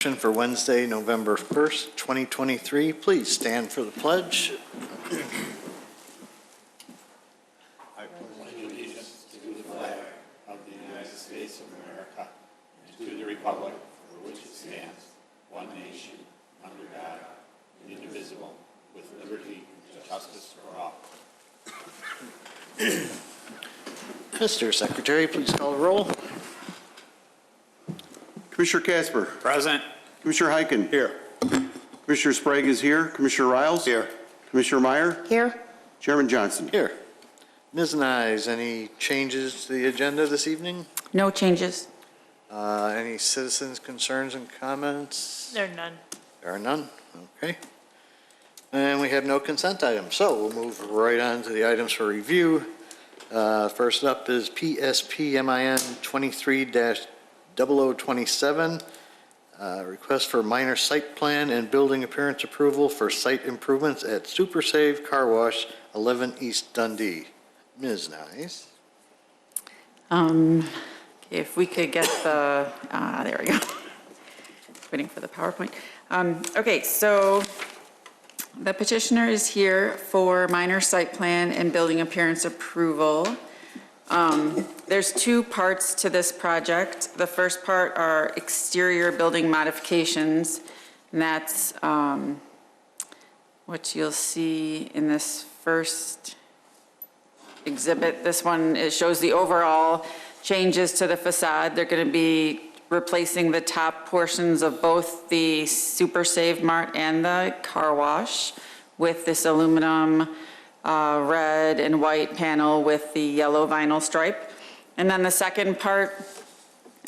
For Wednesday, November 1st, 2023. Please stand for the pledge. I pledge allegiance to the flag of the United States of America and to the republic for which it stands, one nation, under God, indivisible, with liberty and justice for all. Mr. Secretary, please call the roll. Commissioner Casper. Present. Commissioner Heiken. Here. Commissioner Sprague is here. Commissioner Riles. Here. Commissioner Meyer. Here. Chairman Johnson. Here. Ms. Nyes, any changes to the agenda this evening? No changes. Any citizens' concerns and comments? There are none. There are none. Okay. And we have no consent items, so we'll move right on to the items for review. First up is PSP-MIN 23-0027, request for minor site plan and building appearance approval for site improvements at Super Save Car Wash, 11 East Dundee. Ms. Nyes. If we could get the, there we go. Waiting for the PowerPoint. Okay, so the petitioner is here for minor site plan and building appearance approval. There's two parts to this project. The first part are exterior building modifications, and that's what you'll see in this first exhibit. This one, it shows the overall changes to the facade. They're going to be replacing the top portions of both the Super Save Mart and the car wash with this aluminum red and white panel with the yellow vinyl stripe. And then the second part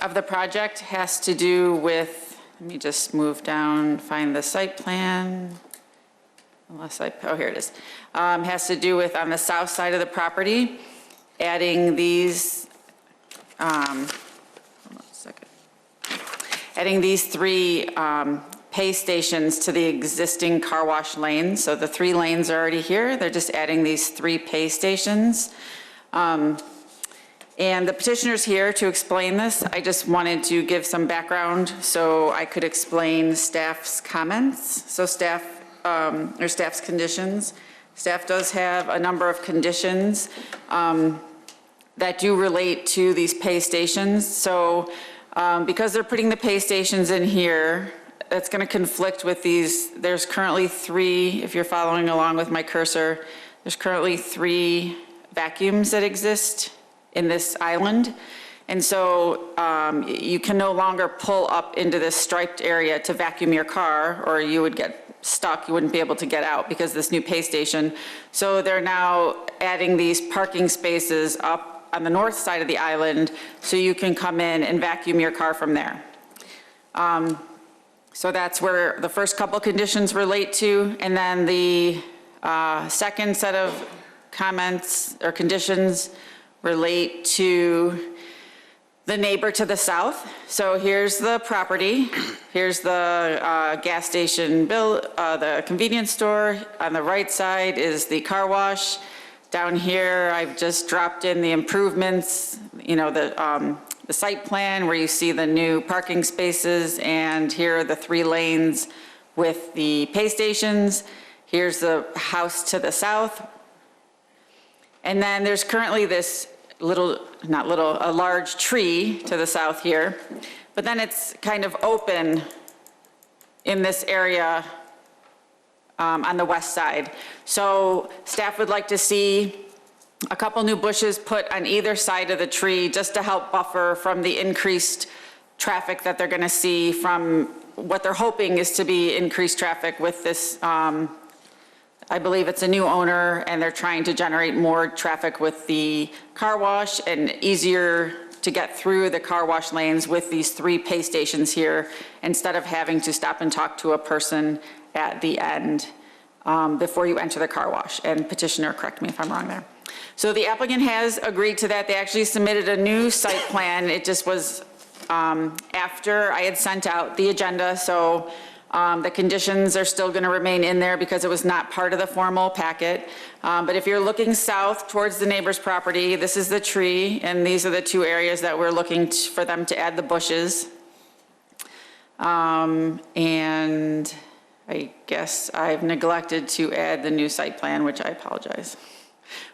of the project has to do with, let me just move down, find the site plan. Unless oh, here it is. Has to do with on the south side of the property, adding these, hold on a second. Adding these three pay stations to the existing car wash lanes. So the 3 lanes are already here. They're just adding these 3 pay stations. And the petitioner's here to explain this. I just wanted to give some background so I could explain staff's comments. So staff, or staff's conditions. Staff does have a number of conditions that do relate to these pay stations. So because they're putting the pay stations in here, that's going to conflict with these. There's currently 3, if you're following along with my cursor, there's currently 3 vacuums that exist in this island. And so you can no longer pull up into this striped area to vacuum your car, or you would get stuck, you wouldn't be able to get out because this new pay station. So they're now adding these parking spaces up on the north side of the island so you can come in and vacuum your car from there. So that's where the first couple conditions relate to. And then the second set of comments or conditions relate to the neighbor to the south. So here's the property. Here's the gas station, the convenience store. On the right side is the car wash. Down here, I've just dropped in the improvements, you know, the site plan where you see the new parking spaces, and here are the 3 lanes with the pay stations. Here's the house to the south. And then there's currently this a large tree to the south here, but then it's kind of open in this area on the west side. So staff would like to see a couple new bushes put on either side of the tree just to help buffer from the increased traffic that they're going to see from what they're hoping is to be increased traffic with this. I believe it's a new owner, and they're trying to generate more traffic with the car wash and easier to get through the car wash lanes with these 3 pay stations here instead of having to stop and talk to a person at the end before you enter the car wash. And petitioner, correct me if I'm wrong there. So the applicant has agreed to that. They actually submitted a new site plan. It just was after I had sent out the agenda. So the conditions are still going to remain in there because it was not part of the formal packet. But if you're looking south towards the neighbor's property, this is the tree, and these are the 2 areas that we're looking for them to add the bushes. And I guess I've neglected to add the new site plan, which I apologize.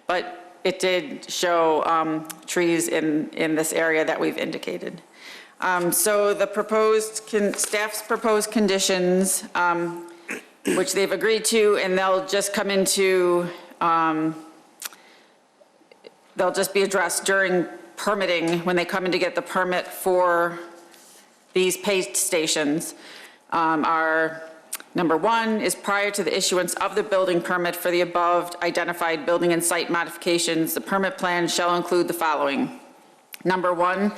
But it did show trees in this area that we've indicated. So the staff's proposed conditions, which they've agreed to, and they'll just come into, they'll just be addressed during permitting when they come in to get the permit for these pay stations. Are number one is prior to the issuance of the building permit for the above identified building and site modifications, the permit plan shall include the following. Number one,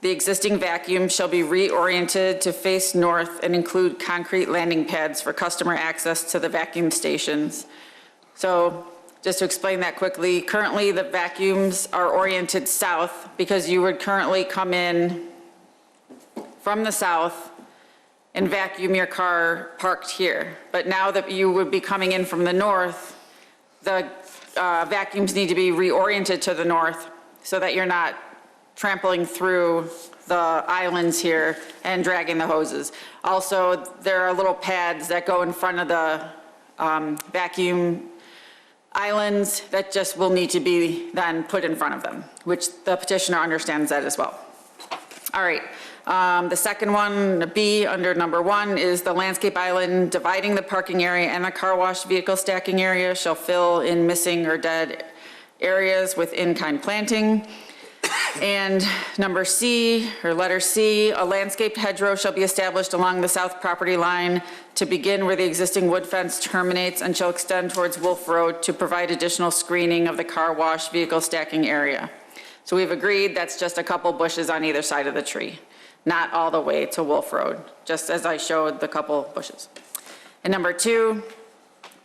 the existing vacuum shall be reoriented to face north and include concrete landing pads for customer access to the vacuum stations. So just to explain that quickly, currently the vacuums are oriented south because you would currently come in from the south and vacuum your car parked here. But now that you would be coming in from the north, the vacuums need to be reoriented to the north so that you're not trampling through the islands here and dragging the hoses. Also, there are little pads that go in front of the vacuum islands that just will need to be then put in front of them, which the petitioner understands that as well. All right, the second one, B, under number one, is the landscape island dividing the parking area and the car wash vehicle stacking area shall fill in missing or dead areas with in-kind planting. And number C, or letter C, a landscaped hedgerow shall be established along the south property line to begin where the existing wood fence terminates and shall extend towards Wolf Road to provide additional screening of the car wash vehicle stacking area. So we've agreed that's just a couple bushes on either side of the tree, not all the way to Wolf Road, just as I showed the couple bushes. And number two,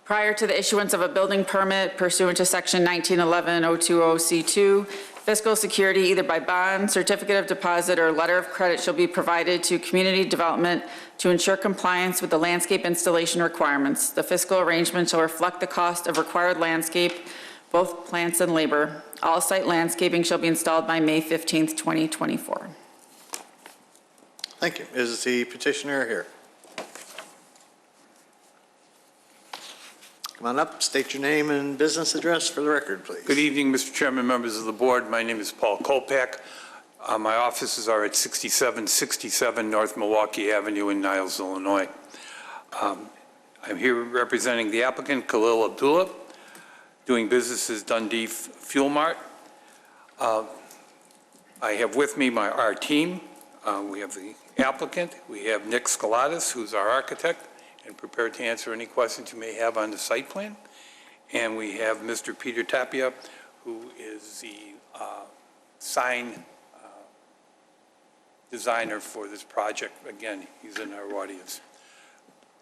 prior to the issuance of a building permit pursuant to section 1911-020C2, fiscal security either by bond, certificate of deposit, or letter of credit shall be provided to community development to ensure compliance with the landscape installation requirements. The fiscal arrangement shall reflect the cost of required landscape, both plants and labor. All site landscaping shall be installed by May 15th, 2024. Thank you. Is the petitioner here? Come on up, state your name and business address for the record, please. Good evening, Mr. Chairman, members of the board. My name is Paul Kolpak. My offices are at 6767 North Milwaukee Avenue in Niles, Illinois. I'm here representing the applicant, Khalil Abdullah, doing business as Dundee Fuel Mart. I have with me our team. We have the applicant. We have Nick Skalatis, who's our architect, and prepared to answer any questions you may have on the site plan. And we have Mr. Peter Tapia, who is the sign designer for this project. Again, he's in our audience.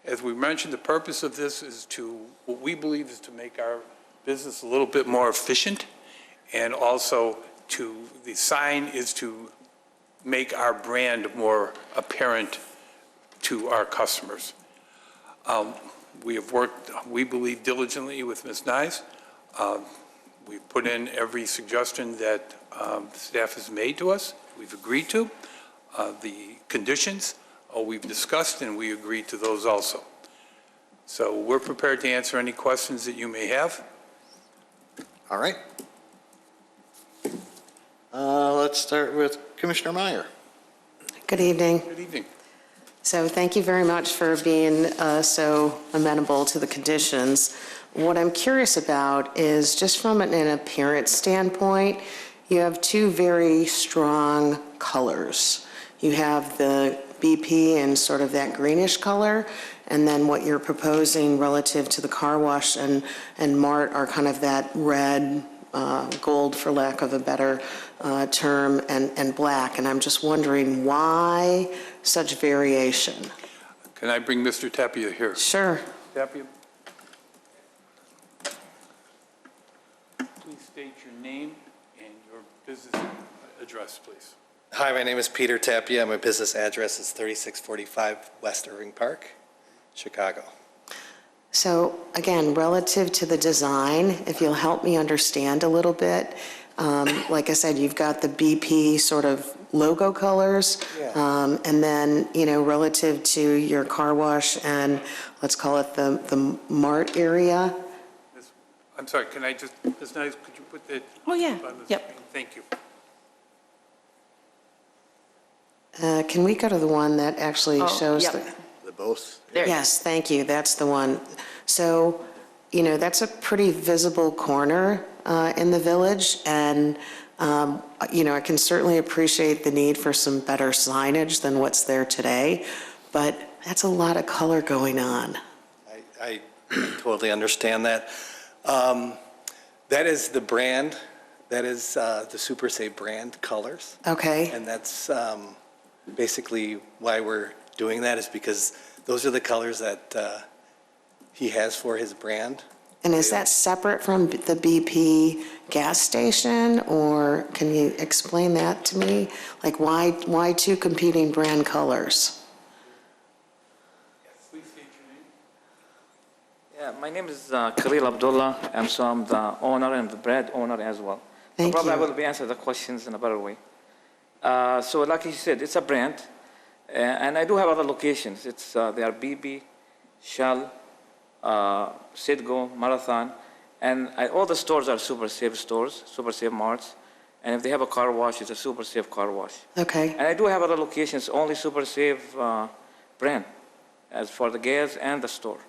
As we mentioned, the purpose of this is what we believe is to make our business a little bit more efficient, and also the sign is to make our brand more apparent to our customers. We have worked, we believe, diligently with Ms. Nyes. We've put in every suggestion that staff has made to us. We've agreed to. The conditions we've discussed, and we agreed to those also. So we're prepared to answer any questions that you may have. All right. Let's start with Commissioner Meyer. Good evening. Good evening. So thank you very much for being so amenable to the conditions. What I'm curious about is just from an appearance standpoint, you have two very strong colors. You have the BP in sort of that greenish color, and then what you're proposing relative to the car wash and Mart are kind of that red, gold for lack of a better term, and black. And I'm just wondering why such variation? Can I bring Mr. Tapia here? Sure. Tapia. Please state your name and your business address, please. Hi, my name is Peter Tapia. My business address is 3645 West Irving Park, Chicago. So again, relative to the design, if you'll help me understand a little bit, like I said, you've got the BP sort of logo colors. Yeah. And then, relative to your car wash and, let's call it the mart area. I'm sorry, can I just, Ms. Knight, could you put that Oh, yeah. up on the Yep. screen? Thank you. Can we go to the one that actually Oh, shows yep. the... The both? There. Yes, thank you, that's the one. So, that's a pretty visible corner in the village, and, I can certainly appreciate the need for some better signage than what's there today, but that's a lot of color going on. I totally understand that. That is the brand, that is the Super Save brand colors. Okay, And that's basically why we're doing that, is because those are the colors that he has for his brand. and is that separate from the BP gas station, or can you explain that to me? Like, why two competing brand colors? Please state your name. Yeah, my name is Khalil Abdullah, and so I'm the owner and the brand owner as well. Thank Probably I you. will be answering the questions in a better way. So like you said, it's a brand, and I do have other locations. They are BB, Shell, Citgo, Marathon, and all the stores are Super Save stores, Super Save marts, and if they have a car wash, it's a Super Save car wash. Okay, And I do have other locations, only Super Save brand, as for the gas and the store.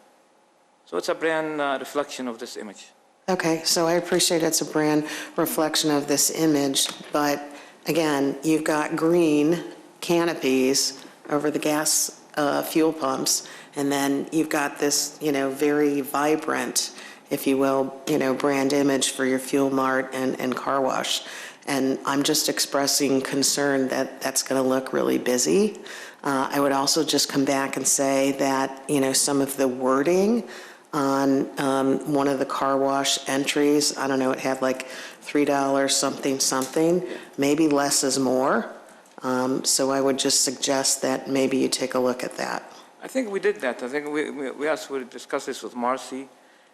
So it's a brand reflection of this image. okay, so I appreciate it's a brand reflection of this image, but again, you've got green canopies over the gas fuel pumps, and then you've got this, very vibrant, if you will, brand image for your fuel mart and car wash. And I'm just expressing concern that that's going to look really busy. I would also just come back and say that, some of the wording on one of the car wash entries, I don't know, it had like $3 something, maybe less is more. So I would just suggest that maybe you take a look at that. I think we did that. I think we also discussed this with Marcy.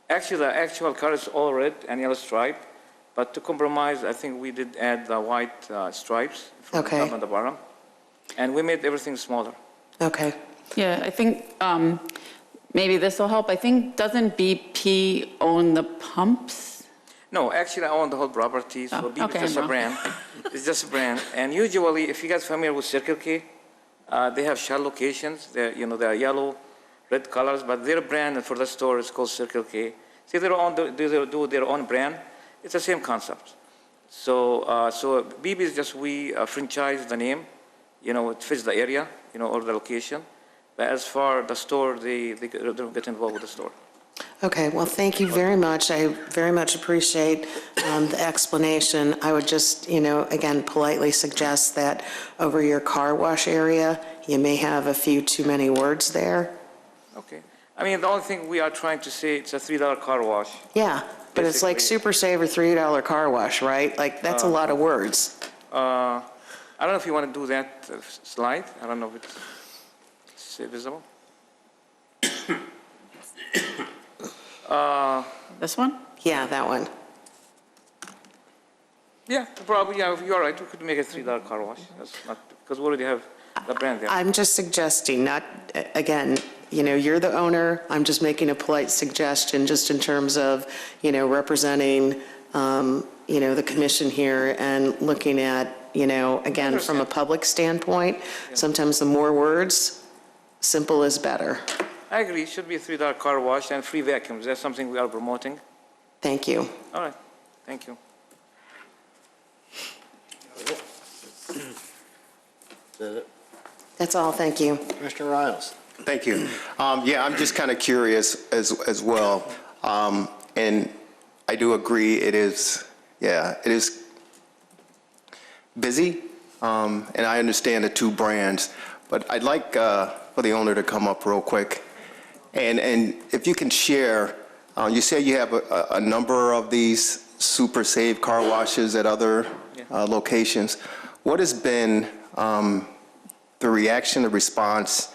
Actually, the actual car is all red and yellow stripe, but to compromise, I think we did add the white stripes from Okay. the top and the bottom, and we made everything smaller. Okay, Yeah, I think maybe this will help. I think, doesn't BP own the pumps? No, actually, I own the whole property, so Oh, BB okay, is just a no. brand. It's just a brand, and usually, if you guys are familiar with Circle K, they have Shell locations. They are yellow, red colors, but their brand for the store is called Circle K. See, they do their own brand. It's the same concept. So BB is just we franchise the name. It fits the area, or the location. But as for the store, they don't get involved with the store. okay, well, thank you very much. I very much appreciate the explanation. I would just, again, politely suggest that over your car wash area, you may have a few too many words there. Okay. I mean, the only thing we are trying to say, it's a $3 car wash. Yeah, but it's like Basically- Super Save or $3 car wash, right? Like, that's a lot of words. I don't know if you want to do that slide. I don't know if it's visible. This one? Yeah, that one. Yeah, probably, yeah, you're right. We could make a $3 car wash. That's not, because we already have the brand there. I'm just suggesting, not, again, you're the owner. I'm just making a polite suggestion just in terms of, representing, the commission here and looking at, again, from a public standpoint, sometimes the more words, simple is better. I agree. It should be a $3 car wash and free vacuums. That's something we are promoting. Thank you. All right. Thank you. Is that it? That's all, thank you. Commissioner Riles? Thank you. Yeah, I'm just kind of curious as well. And I do agree it is busy. And I understand the two brands, but I'd like for the owner to come up real quick. And if you can share, you say you have a number of these Super Save car washes at other locations. What has been the reaction, the response,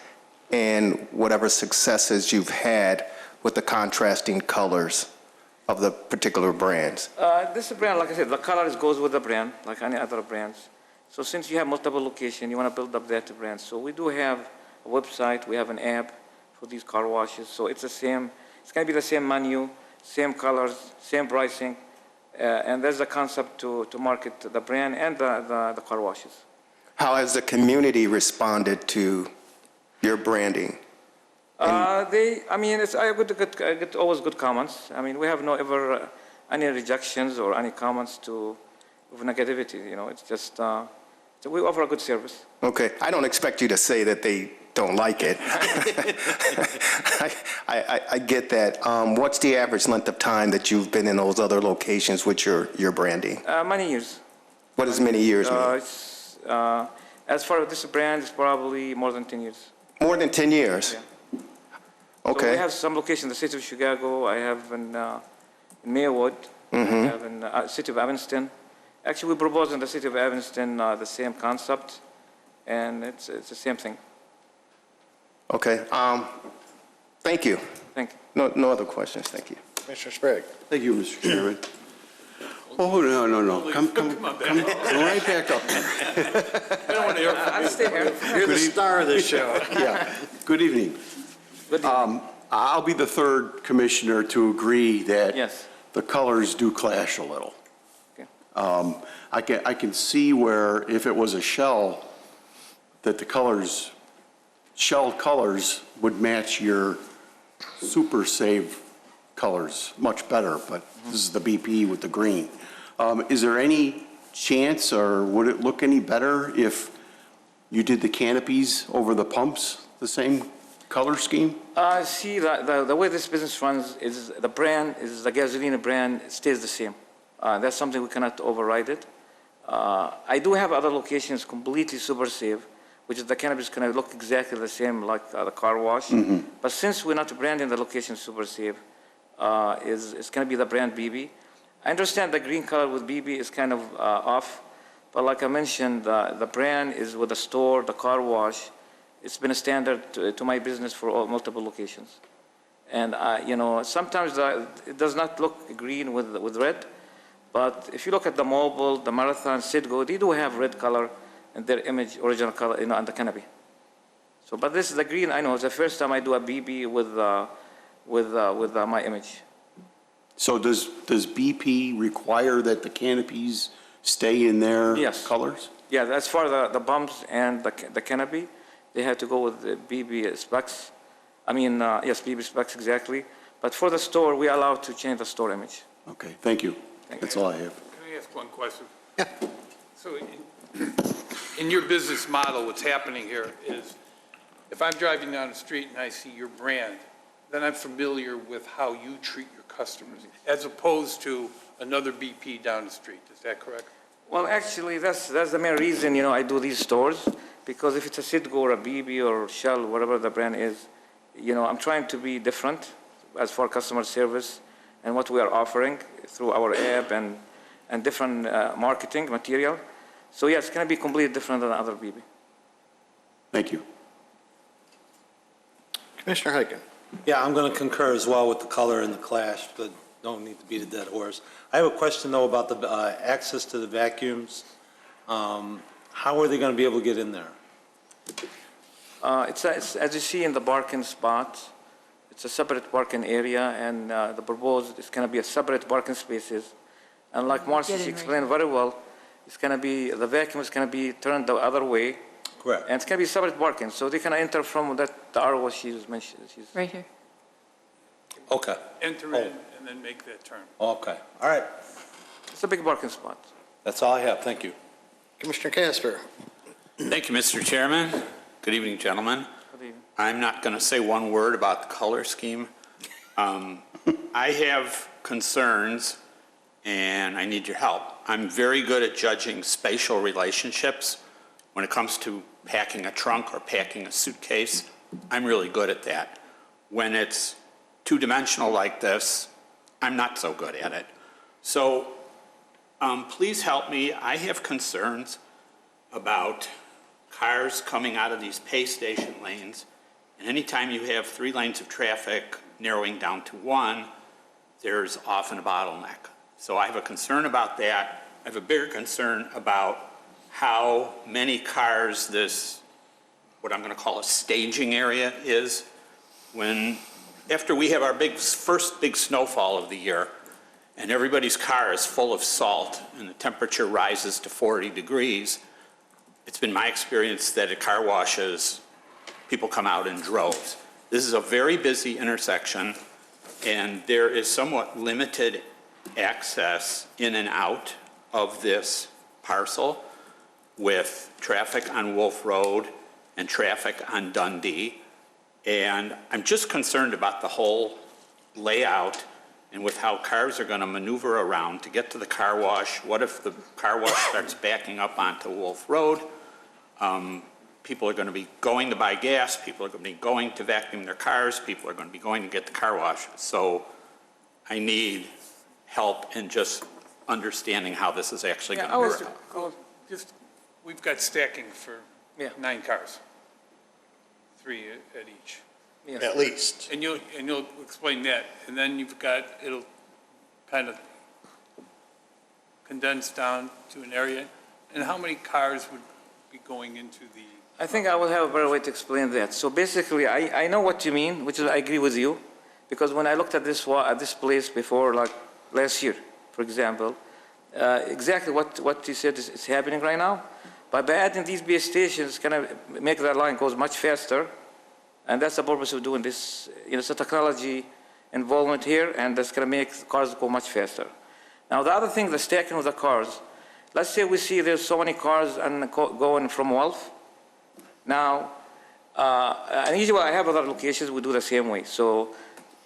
and whatever successes you've had with the contrasting colors of the particular brands? This brand, like I said, the color goes with the brand, like any other brands. So since you have multiple locations, you want to build up that brand. So we do have a website, we have an app for these car washes. So it's the same, it's going to be the same menu, same colors, same pricing. And that's the concept to market the brand and the car washes. How has the community responded to your branding? I get always good comments. I mean, we have no ever any rejections or any comments of negativity. It's just so we offer a good service. Okay, I don't expect you to say that they don't like it. I get that. What's the average length of time that you've been in those other locations with your branding? Many years. What does many years mean? As far as this brand, it's probably more than 10 years. More than 10 years? Yeah. Okay. So we have some locations in the city of Chicago. I have in Maywood. I have in the city of Evanston. Actually, we propose in the city of Evanston the same concept, and it's the same thing. Okay. Thank you. Thank you. No other questions. Thank you. Commissioner Sprague. Thank you, Mr. Chairman. Oh, no. Come right back up. I don't want to hear from I'll stay here. You're the star of this show. Yeah. Good evening. Good evening. I'll be the third commissioner to agree that Yes. the colors do clash a little. Okay. I can see where if it was a shell, that the colors, shell colors would match your Super Save colors much better, but this is the BP with the green. Is there any chance, or would it look any better if you did the canopies over the pumps, the same color scheme? See, the way this business runs is the brand, is the gasoline brand stays the same. That's something we cannot override it. I do have other locations completely Super Safe, which is the cannabis can look exactly the same like the car wash. But since we're not branding the location Super Safe, it's going to be the brand BB. I understand the green color with BB is kind of off, but like I mentioned, the brand is with the store, the car wash. It's been a standard to my business for multiple locations. And, sometimes it does not look green with red, but if you look at the Mobile, the Marathon, Citgo, they do have red color in their image, original color, on the canopy. So, but this is the green, I know, it's the first time I do a BB with my image. So does BP require that the canopies stay in their Yes. colors? Yeah, as far as the bumps and the canopy, they had to go with the BB specs. Yes, BB specs exactly. But for the store, we are allowed to change the store image. Okay, thank you. That's all I have. Can I ask one question? Yeah. So in your business model, what's happening here is if I'm driving down the street and I see your brand, then I'm familiar with how you treat your customers, as opposed to another BP down the street. Is that correct? Well, actually, that's the main reason, I do these stores, because if it's a Citgo or a BB or Shell, whatever the brand is, I'm trying to be different as for customer service and what we are offering through our app and different marketing material. So yes, it's going to be completely different than other BB. Thank you. Commissioner Heiken. Yeah, I'm going to concur as well with the color and the clash, but don't need to beat a dead horse. I have a question, though, about the access to the vacuums. How are they going to be able to get in there? It's as you see in the parking spot, it's a separate parking area, and the proposed is going to be a separate parking spaces. And like Marcy explained very well, it's going to be, the vacuum is going to be turned the other way. Correct. And it's going to be separate parking, so they can enter from the arrow she was mentioned. Right here. Okay. Enter in and then make that turn. Okay. All right. It's a big parking spot. That's all I have. Thank you. Commissioner Casper. Thank you, Mr. Chairman. Good evening, gentlemen. Good evening. I'm not going to say one word about the color scheme. I have concerns, and I need your help. I'm very good at judging spatial relationships. When it comes to packing a trunk or packing a suitcase, I'm really good at that. When it's two-dimensional like this, I'm not so good at it. So please help me. I have concerns about cars coming out of these pay station lanes, and anytime you have 3 lanes of traffic narrowing down to 1, there's often a bottleneck. So I have a concern about that. I have a bigger concern about how many cars this, what I'm going to call a staging area is. After we have our first big snowfall of the year, and everybody's car is full of salt, and the temperature rises to 40 degrees, it's been my experience that at car washes, people come out in droves. This is a very busy intersection, and there is somewhat limited access in and out of this parcel with traffic on Wolf Road and traffic on Dundee. And I'm just concerned about the whole layout and with how cars are going to maneuver around to get to the car wash. What if the car wash starts backing up onto Wolf Road? People are going to be going to buy gas. People are going to be going to vacuum their cars. People are going to be going to get the car wash. So I need help in just understanding how this is actually going to work. We've got stacking for Yeah. 9 cars, 3 at each. Yes. At least. And you'll explain that, and then it'll kind of condense down to an area. And how many cars would be going into the? I think I will have a better way to explain that. So basically, I know what you mean, which is I agree with you, because when I looked at this place before, like last year, for example, exactly what you said is happening right now. But by adding these base stations, it's going to make that line goes much faster, and that's the purpose of doing this. It's a technology involvement here, and that's going to make cars go much faster. Now, the other thing, the stacking of the cars. Let's say we see there's so many cars going from Wolf. Now, and usually I have other locations, we do the same way. So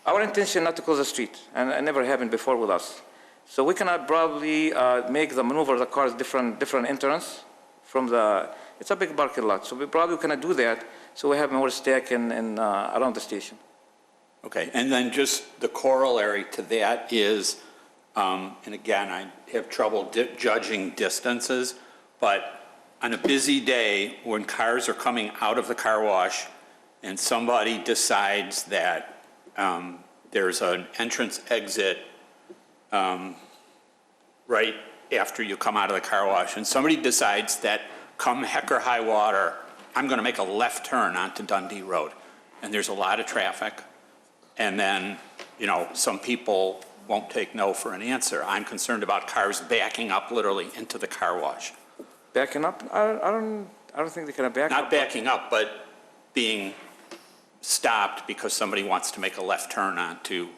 our intention not to close the street, and it never happened before with us. So we cannot probably make the maneuver of the cars different entrance from it's a big parking lot. So we probably cannot do that. So we have more stacking around the station. Okay, and then just the corollary to that is, and again, I have trouble judging distances, but on a busy day when cars are coming out of the car wash and somebody decides that there's an entrance exit right after you come out of the car wash, and somebody decides that come heck or high water, I'm going to make a left turn onto Dundee Road, and there's a lot of traffic, and then, some people won't take no for an answer. I'm concerned about cars backing up literally into the car wash. Backing up? I don't think they can back up. Not backing up, but being stopped because somebody wants to make a left turn onto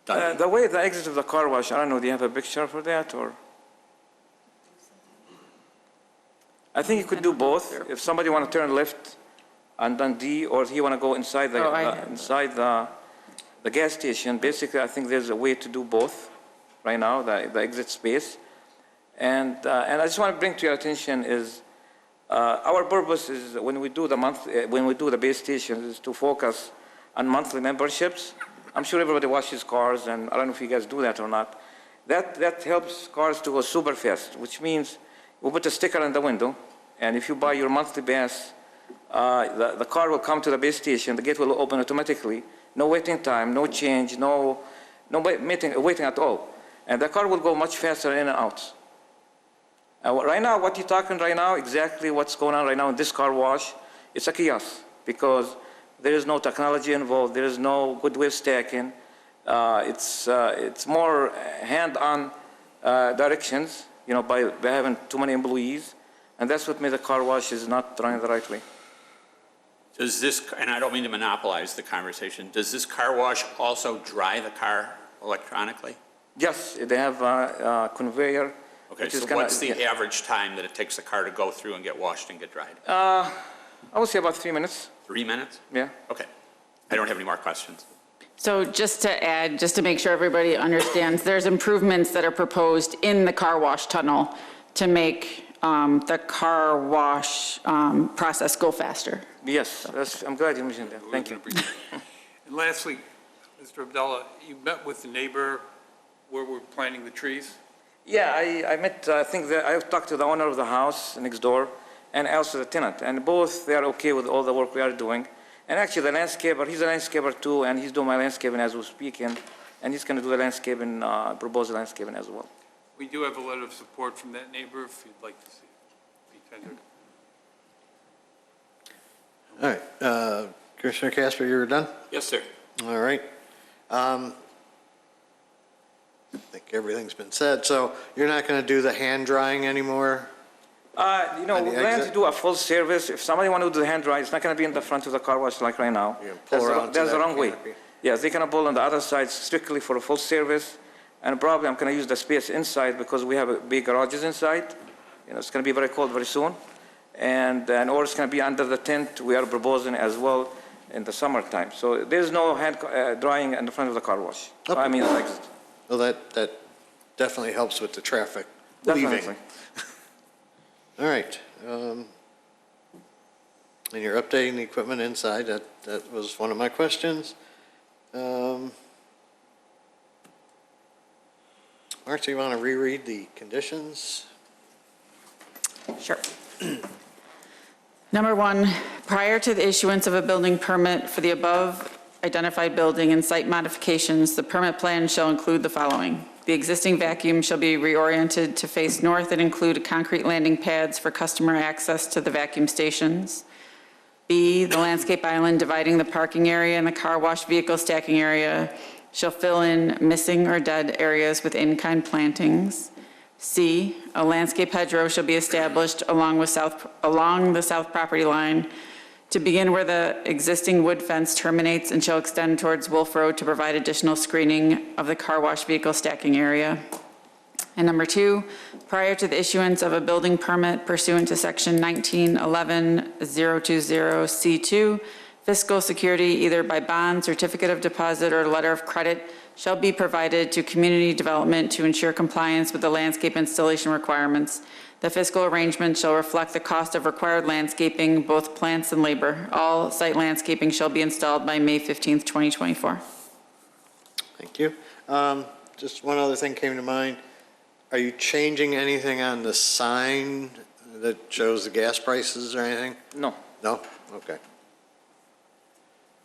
Dundee. The way the exit of the car wash, I don't know, do you have a picture for that, or? I think you could do both. If somebody want to turn left on Dundee, or if he want to go inside the gas station, basically I think there's a way to do both right now, the exit space. And I just want to bring to your attention is our purpose is when we do the base stations is to focus on monthly memberships. I'm sure everybody washes cars, and I don't know if you guys do that or not. That helps cars to go super fast, which means we put a sticker on the window, and if you buy your monthly pass, the car will come to the base station, the gate will open automatically, no waiting time, no change, no waiting at all. And the car will go much faster in and out. Right now, what you're talking right now, exactly what's going on right now in this car wash, it's a kiosk, because there is no technology involved, there is no good way of stacking. It's more hand-on directions, by having too many employees, and that's what made the car wash is not running the right way. Does this, and I don't mean to monopolize the conversation, does this car wash also dry the car electronically? Yes, they have a conveyor. Okay, so what's the average time that it takes the car to go through and get washed and get dried? I would say about 3 minutes. 3 minutes? Yeah. Okay. I don't have any more questions. So just to add, just to make sure everybody understands, there's improvements that are proposed in the car wash tunnel to make the car wash process go faster. Yes, I'm glad you mentioned that. Thank you. And lastly, Mr. Abdallah, you met with the neighbor where we're planting the trees? Yeah, I met, I think that I talked to the owner of the house next door and also the tenant, and both they are okay with all the work we are doing. And actually the landscaper, he's a landscaper too, and he's doing my landscaping as we're speaking, and he's going to do the landscaping, propose the landscaping as well. We do have a letter of support from that neighbor if you'd like to see it. All right, Commissioner Casper, you're done? Yes, sir. All right. I think everything's been said, so you're not going to do the hand drying anymore? You know, On the we plan to exit? do a full service. If somebody want to do the hand dry, it's not going to be in the front of the car wash like right now. You're gonna pull around to That's the that wrong way. canopy. Yes, they can pull on the other side strictly for a full service. And probably I'm going to use the space inside because we have a big garages inside. You know, it's going to be very cold very soon. And or it's going to be under the tent we are proposing as well in the summertime. So there's no hand drying in the front of the car wash. Okay. I mean, exit. Well, that definitely helps with the traffic leaving. Definitely. All right. And you're updating the equipment inside, that was one of my questions. Marcia, you want to reread the conditions? Sure. Number 1, prior to the issuance of a building permit for the above identified building and site modifications, the permit plan shall include the following. The existing vacuum shall be reoriented to face north and include concrete landing pads for customer access to the vacuum stations. B, the landscape island dividing the parking area and the car wash vehicle stacking area shall fill in missing or dead areas with in-kind plantings. C, a landscape hedgerow shall be established along the south property line to begin where the existing wood fence terminates and shall extend towards Wolf Road to provide additional screening of the car wash vehicle stacking area. And number 2, prior to the issuance of a building permit pursuant to section 1911-020C2, fiscal security either by bond, certificate of deposit, or letter of credit shall be provided to community development to ensure compliance with the landscape installation requirements. The fiscal arrangement shall reflect the cost of required landscaping, both plants and labor. All site landscaping shall be installed by May 15th, 2024. Thank you. Just one other thing came to mind. Are you changing anything on the sign that shows the gas prices or anything? No. No? Okay.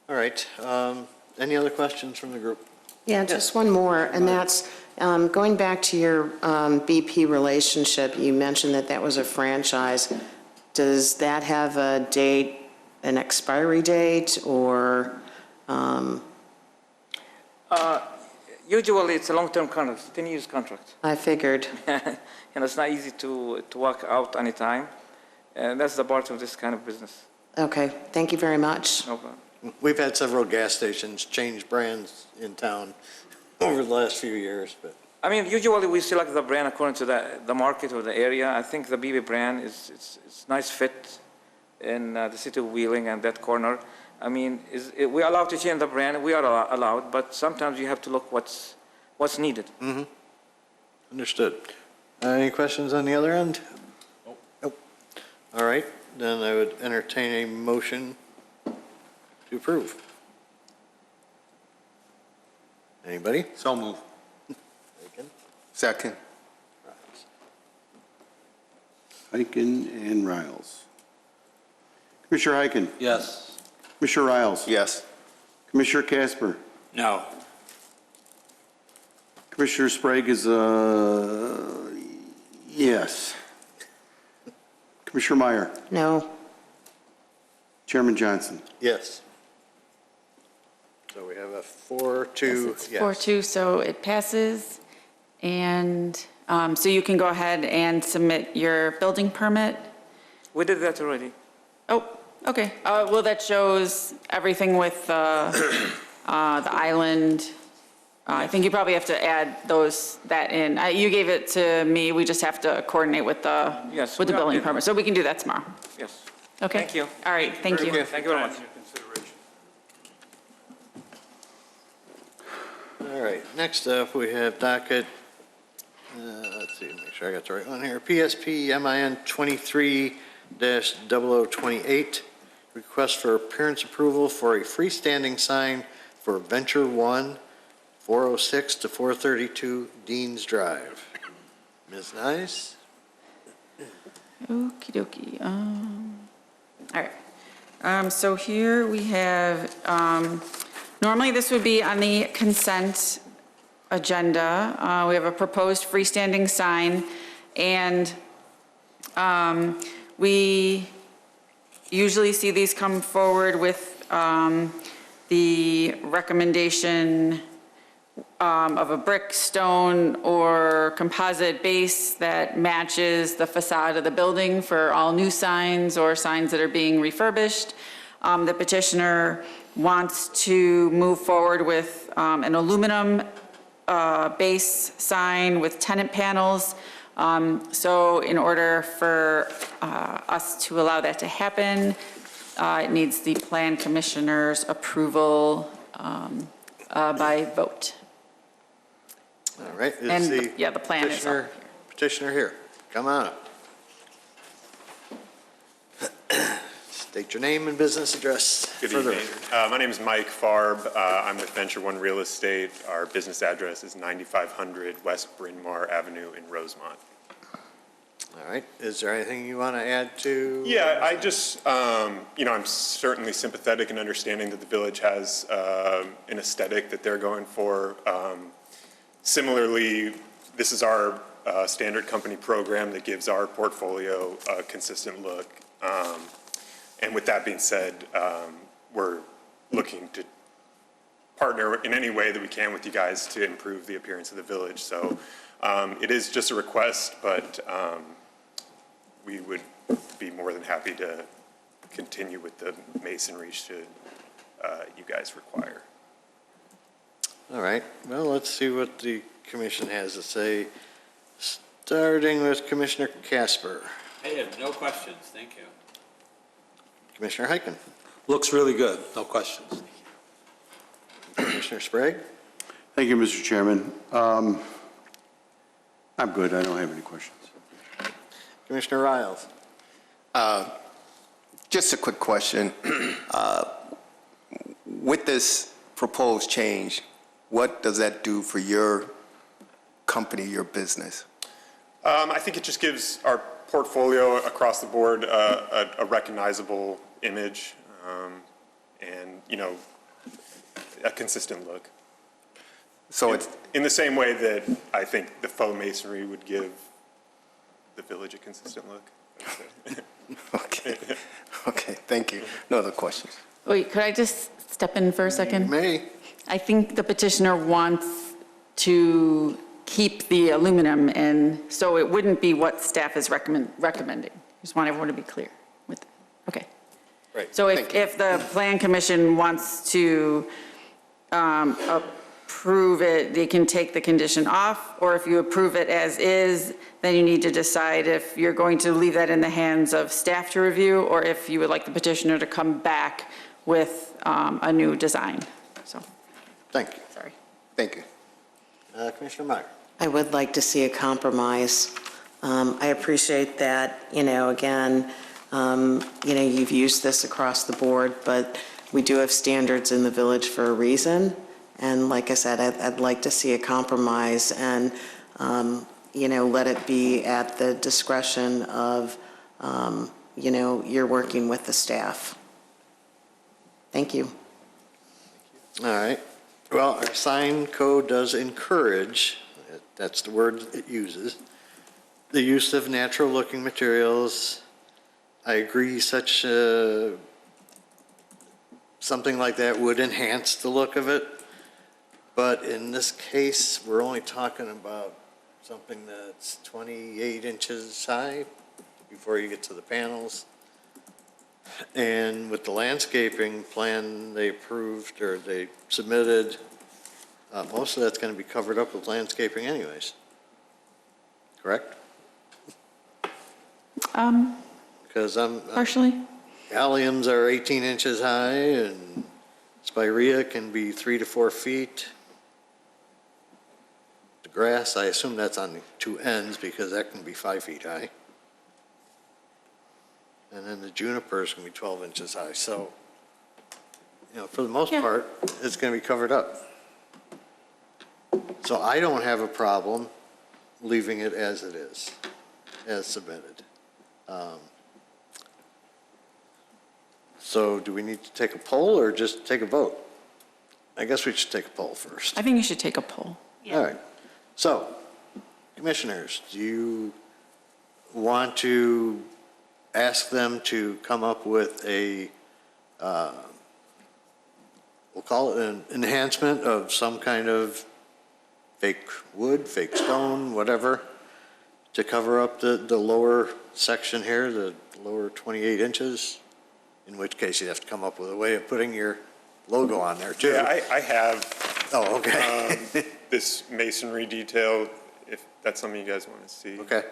All right. Any other questions from the group? Yeah, just one more, and that's going back to your BP relationship. You mentioned that that was a franchise. Does that have a date, an expiry date, or? Usually it's a long-term contract, 10 years contract. I figured. It's not easy to walk out anytime. And that's the part of this kind of business. Okay, thank you very much. No problem. We've had several gas stations change brands in town over the last few years, but. I mean, usually we select the brand according to the market or the area. I think the BB brand it's nice fit in the city of Wheeling and that corner. I mean, we are allowed to change the brand. We are allowed, but sometimes you have to look what's needed. Mm-hmm. Understood. Any questions on the other end? Nope. All right, then I would entertain a motion to approve. Anybody? So move. Second. Hyken and Riles. Commissioner Hyken. Yes. Commissioner Riles. Yes. Commissioner Casper. No. Commissioner Sprague is yes. Commissioner Meyer. No. Chairman Johnson. Yes. So we have a 4-2 It's yes. 4-2, so it passes. And so you can go ahead and submit your building permit. We did that already. Oh, okay. Well, that shows everything with the island. I think you probably have to add that in. You gave it to me. We just have to coordinate with the Yes, with the we building update. permit. So we can do that tomorrow. Yes. Okay. Thank you. All right. Thank you. Thank you very much. Your consideration. All right, next up, we have docket, let's see, make sure I got the right one here. PSP MIN 23-0028, request for appearance approval for a freestanding sign for Venture 1, 406 to 432 Diens Drive. Ms. Nice? Okie dokie. All right. So here we have, normally this would be on the consent agenda. We have a proposed freestanding sign, and we usually see these come forward with the recommendation of a brick, stone, or composite base that matches the facade of the building for all new signs or signs that are being refurbished. The petitioner wants to move forward with an aluminum base sign with tenant panels. So in order for us to allow that to happen, it needs the plan commissioner's approval by vote. All right, And, is the yeah, the plan is up petitioner here? Come on up. State your name and business address. Good for the evening. record. My name is Mike Farb. I'm with Venture One Real Estate. Our business address is 9500 West Bryn Mawr Avenue in Rosemont. All right, is there anything you want to add to? Yeah, I just, I'm certainly sympathetic and understanding that the village has an aesthetic that they're going for. Similarly, this is our standard company program that gives our portfolio a consistent look. And with that being said, we're looking to partner in any way that we can with you guys to improve the appearance of the village. So it is just a request, but we would be more than happy to continue with the masonry should you guys require. All right, well, let's see what the commission has to say, starting with Commissioner Casper. I have no questions, thank you. Commissioner Heiken. Looks really good, no questions. Commissioner Sprague. Thank you, Mr. Chairman. I'm good. I don't have any questions. Commissioner Riles. Just a quick question. With this proposed change, what does that do for your company, your business? I think it just gives our portfolio across the board a recognizable image and, a consistent look. So it's, In the same way that I think the faux masonry would give the village a consistent look. okay, okay, thank you. No other questions. Wait, could I just step in for a second? May. I think the petitioner wants to keep the aluminum in, so it wouldn't be what staff is recommending. Just want everyone to be clear with that. Okay. Right. So if the plan commission wants to approve it, they can take the condition off, or if you approve it as is, then you need to decide if you're going to leave that in the hands of staff to review, or if you would like the petitioner to come back with a new design. So, Thank you. sorry. Thank you. Commissioner Meyer. I would like to see a compromise. I appreciate that, again, you've used this across the board, but we do have standards in the village for a reason. And like I said, I'd like to see a compromise and, let it be at the discretion of, you're working with the staff. Thank you. All right. Well, our sign code does encourage, that's the word it uses, the use of natural-looking materials. I agree something like that would enhance the look of it. But in this case, we're only talking about something that's 28 inches high before you get to the panels. And with the landscaping plan they approved or they submitted, most of that's going to be covered up with landscaping anyways. Correct? Because Partially? alliums are 18 inches high and spirea can be 3 to 4 feet. The grass, I assume that's on the two ends because that can be 5 feet high. And then the junipers can be 12 inches high. So, for the most part, it's going to be covered up. So I don't have a problem leaving it as it is, as submitted. So do we need to take a poll or just take a vote? I guess we should take a poll first. I think you should take a poll. All right. So, commissioners, do you want to ask them to come up with a, we'll call it an enhancement of some kind of fake wood, fake stone, whatever, to cover up the lower section here, the lower 28 inches, in which case you'd have to come up with a way of putting your logo on there too. Yeah, I have Oh, okay. this masonry detail, if that's something you guys want to see. Okay.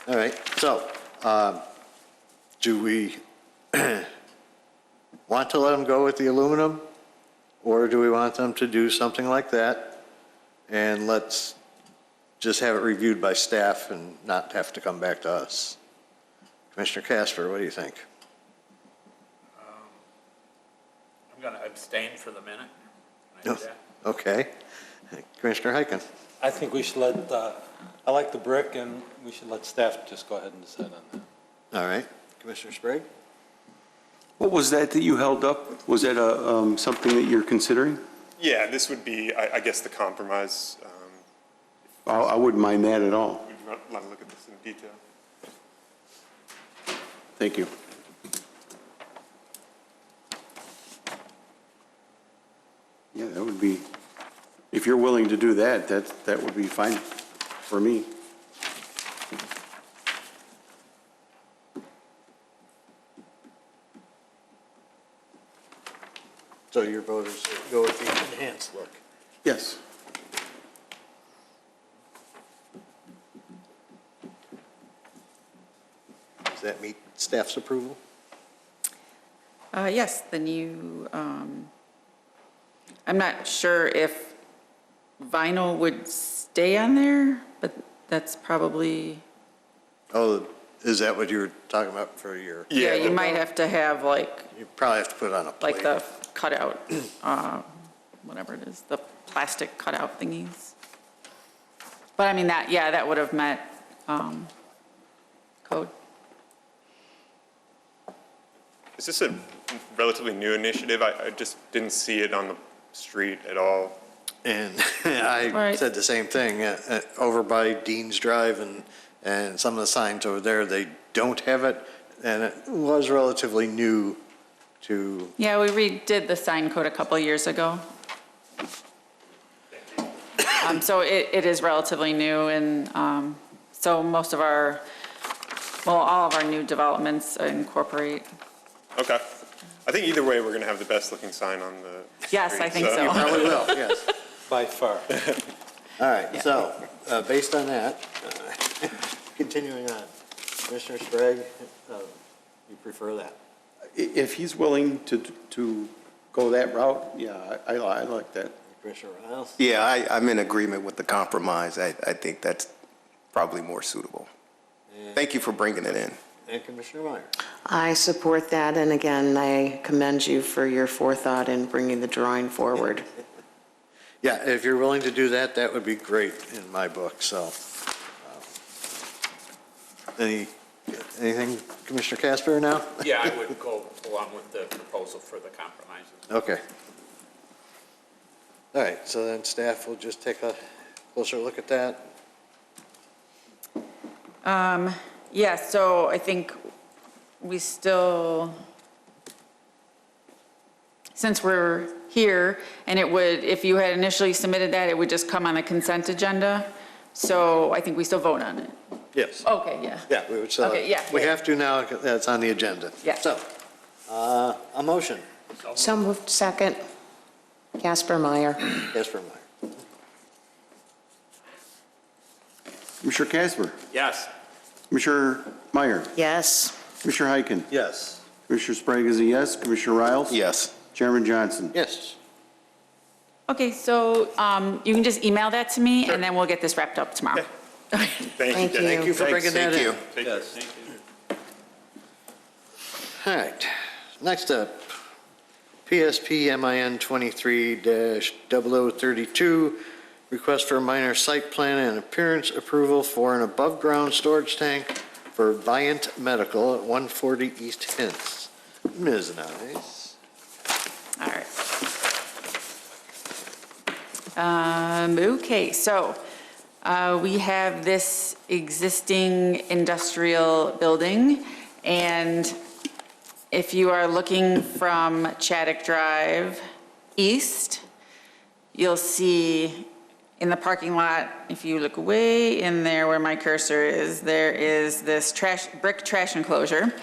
All right, so, do we want to let them go with the aluminum? Or do we want them to do something like that? And let's just have it reviewed by staff and not have to come back to us. Commissioner Casper, what do you think? I'm going to abstain for the minute. Can I do that? Okay. Commissioner Heiken? I think we should let, I like the brick, and we should let staff just go ahead and decide on that. All right. Commissioner Sprague? What was that you held up? Was that something that you're considering? Yeah, this would be, I guess, the compromise. I wouldn't mind that at all. Would you want to look at this in detail? Thank you. Yeah, that would be, if you're willing to do that, that would be fine for me. So your voters go with the enhanced look. Yes. Does that meet staff's approval? Yes, the new, I'm not sure if vinyl would stay on there, but that's probably, Oh, is that what you were talking about for your? yeah, you might have to have like You probably have to put it on a plate. like the cutout, whatever it is, the plastic cutout thingies. But I mean, that, yeah, that would have met code. Is this a relatively new initiative? I just didn't see it on the street at all. And I Right. said the same thing, over by Diens Drive and some of the signs over there, they don't have it, and it was relatively new to, Yeah, we redid the sign code a couple of years ago. So it is relatively new, and so most of our, well, all of our new developments incorporate. Okay. I think either way, we're going to have the best looking sign on the Yes, street, I think so. probably will, yes. By far. All right, so, based on that, continuing on, Commissioner Sprague, you prefer that? If he's willing to go that route, yeah, I like that. Commissioner Riles? Yeah, I'm in agreement with the compromise. I think that's probably more suitable. Thank you for bringing it in. And Commissioner Meyer? I support that, and again, I commend you for your forethought in bringing the drawing forward. Yeah, if you're willing to do that, that would be great in my book, so. Anything, Commissioner Casper, now? Yeah, I would go along with the proposal for the compromises. Okay. All right, so then staff will just take a closer look at that. Yeah, so I think we still, since we're here, and it would, if you had initially submitted that, it would just come on the consent agenda. So I think we still vote on it. Yes. Okay, yeah. Yeah, we would, so, Okay, yeah, we yeah. have to now, that's on the agenda. Yeah. So, a motion, So moved, second. Casper Meyer. Casper Meyer. Commissioner Casper, Yes. Commissioner Meyer, Yes. Commissioner Heiken, Yes. Commissioner Sprague is a yes, Commissioner Riles? Yes. Chairman Johnson? Yes. Okay, so you can just email that to me, and then we'll get this wrapped up tomorrow. Thank you. Thank you for bringing that in. Take care. Yes. All right, next up, PSP MIN 23-0032, request for minor site plan and appearance approval for an above-ground storage tank for Viant Medical at 140 East Hintz. Ms. Nice. All right. Okay, so we have this existing industrial building, And if you are looking from Chaddock Drive east, you'll see in the parking lot, if you look way in there where my cursor is, there is this brick trash enclosure.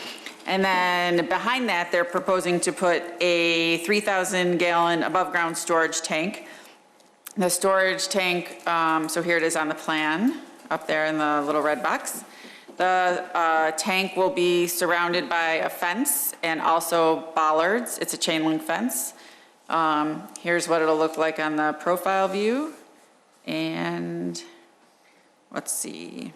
And then behind that, they're proposing to put a 3,000-gallon above-ground storage tank. The storage tank, so here it is on the plan, up there in the little red box. The tank will be surrounded by a fence and also bollards. It's a chain link fence. Here's what it'll look like on the profile view. And let's see.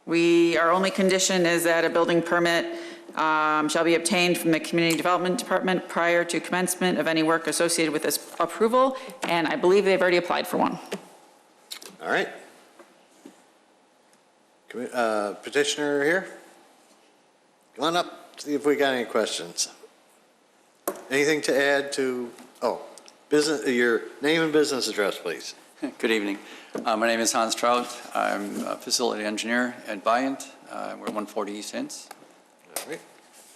Our only condition is that a building permit shall be obtained from the Community Development Department prior to commencement of any work associated with this approval, and I believe they've already applied for one. All right. Petitioner here? Come on up, see if we got any questions. Anything to add to, your name and business address, please. Good evening. My name is Hans Trout. I'm a facility engineer at Viant. We're 140 East Hintz.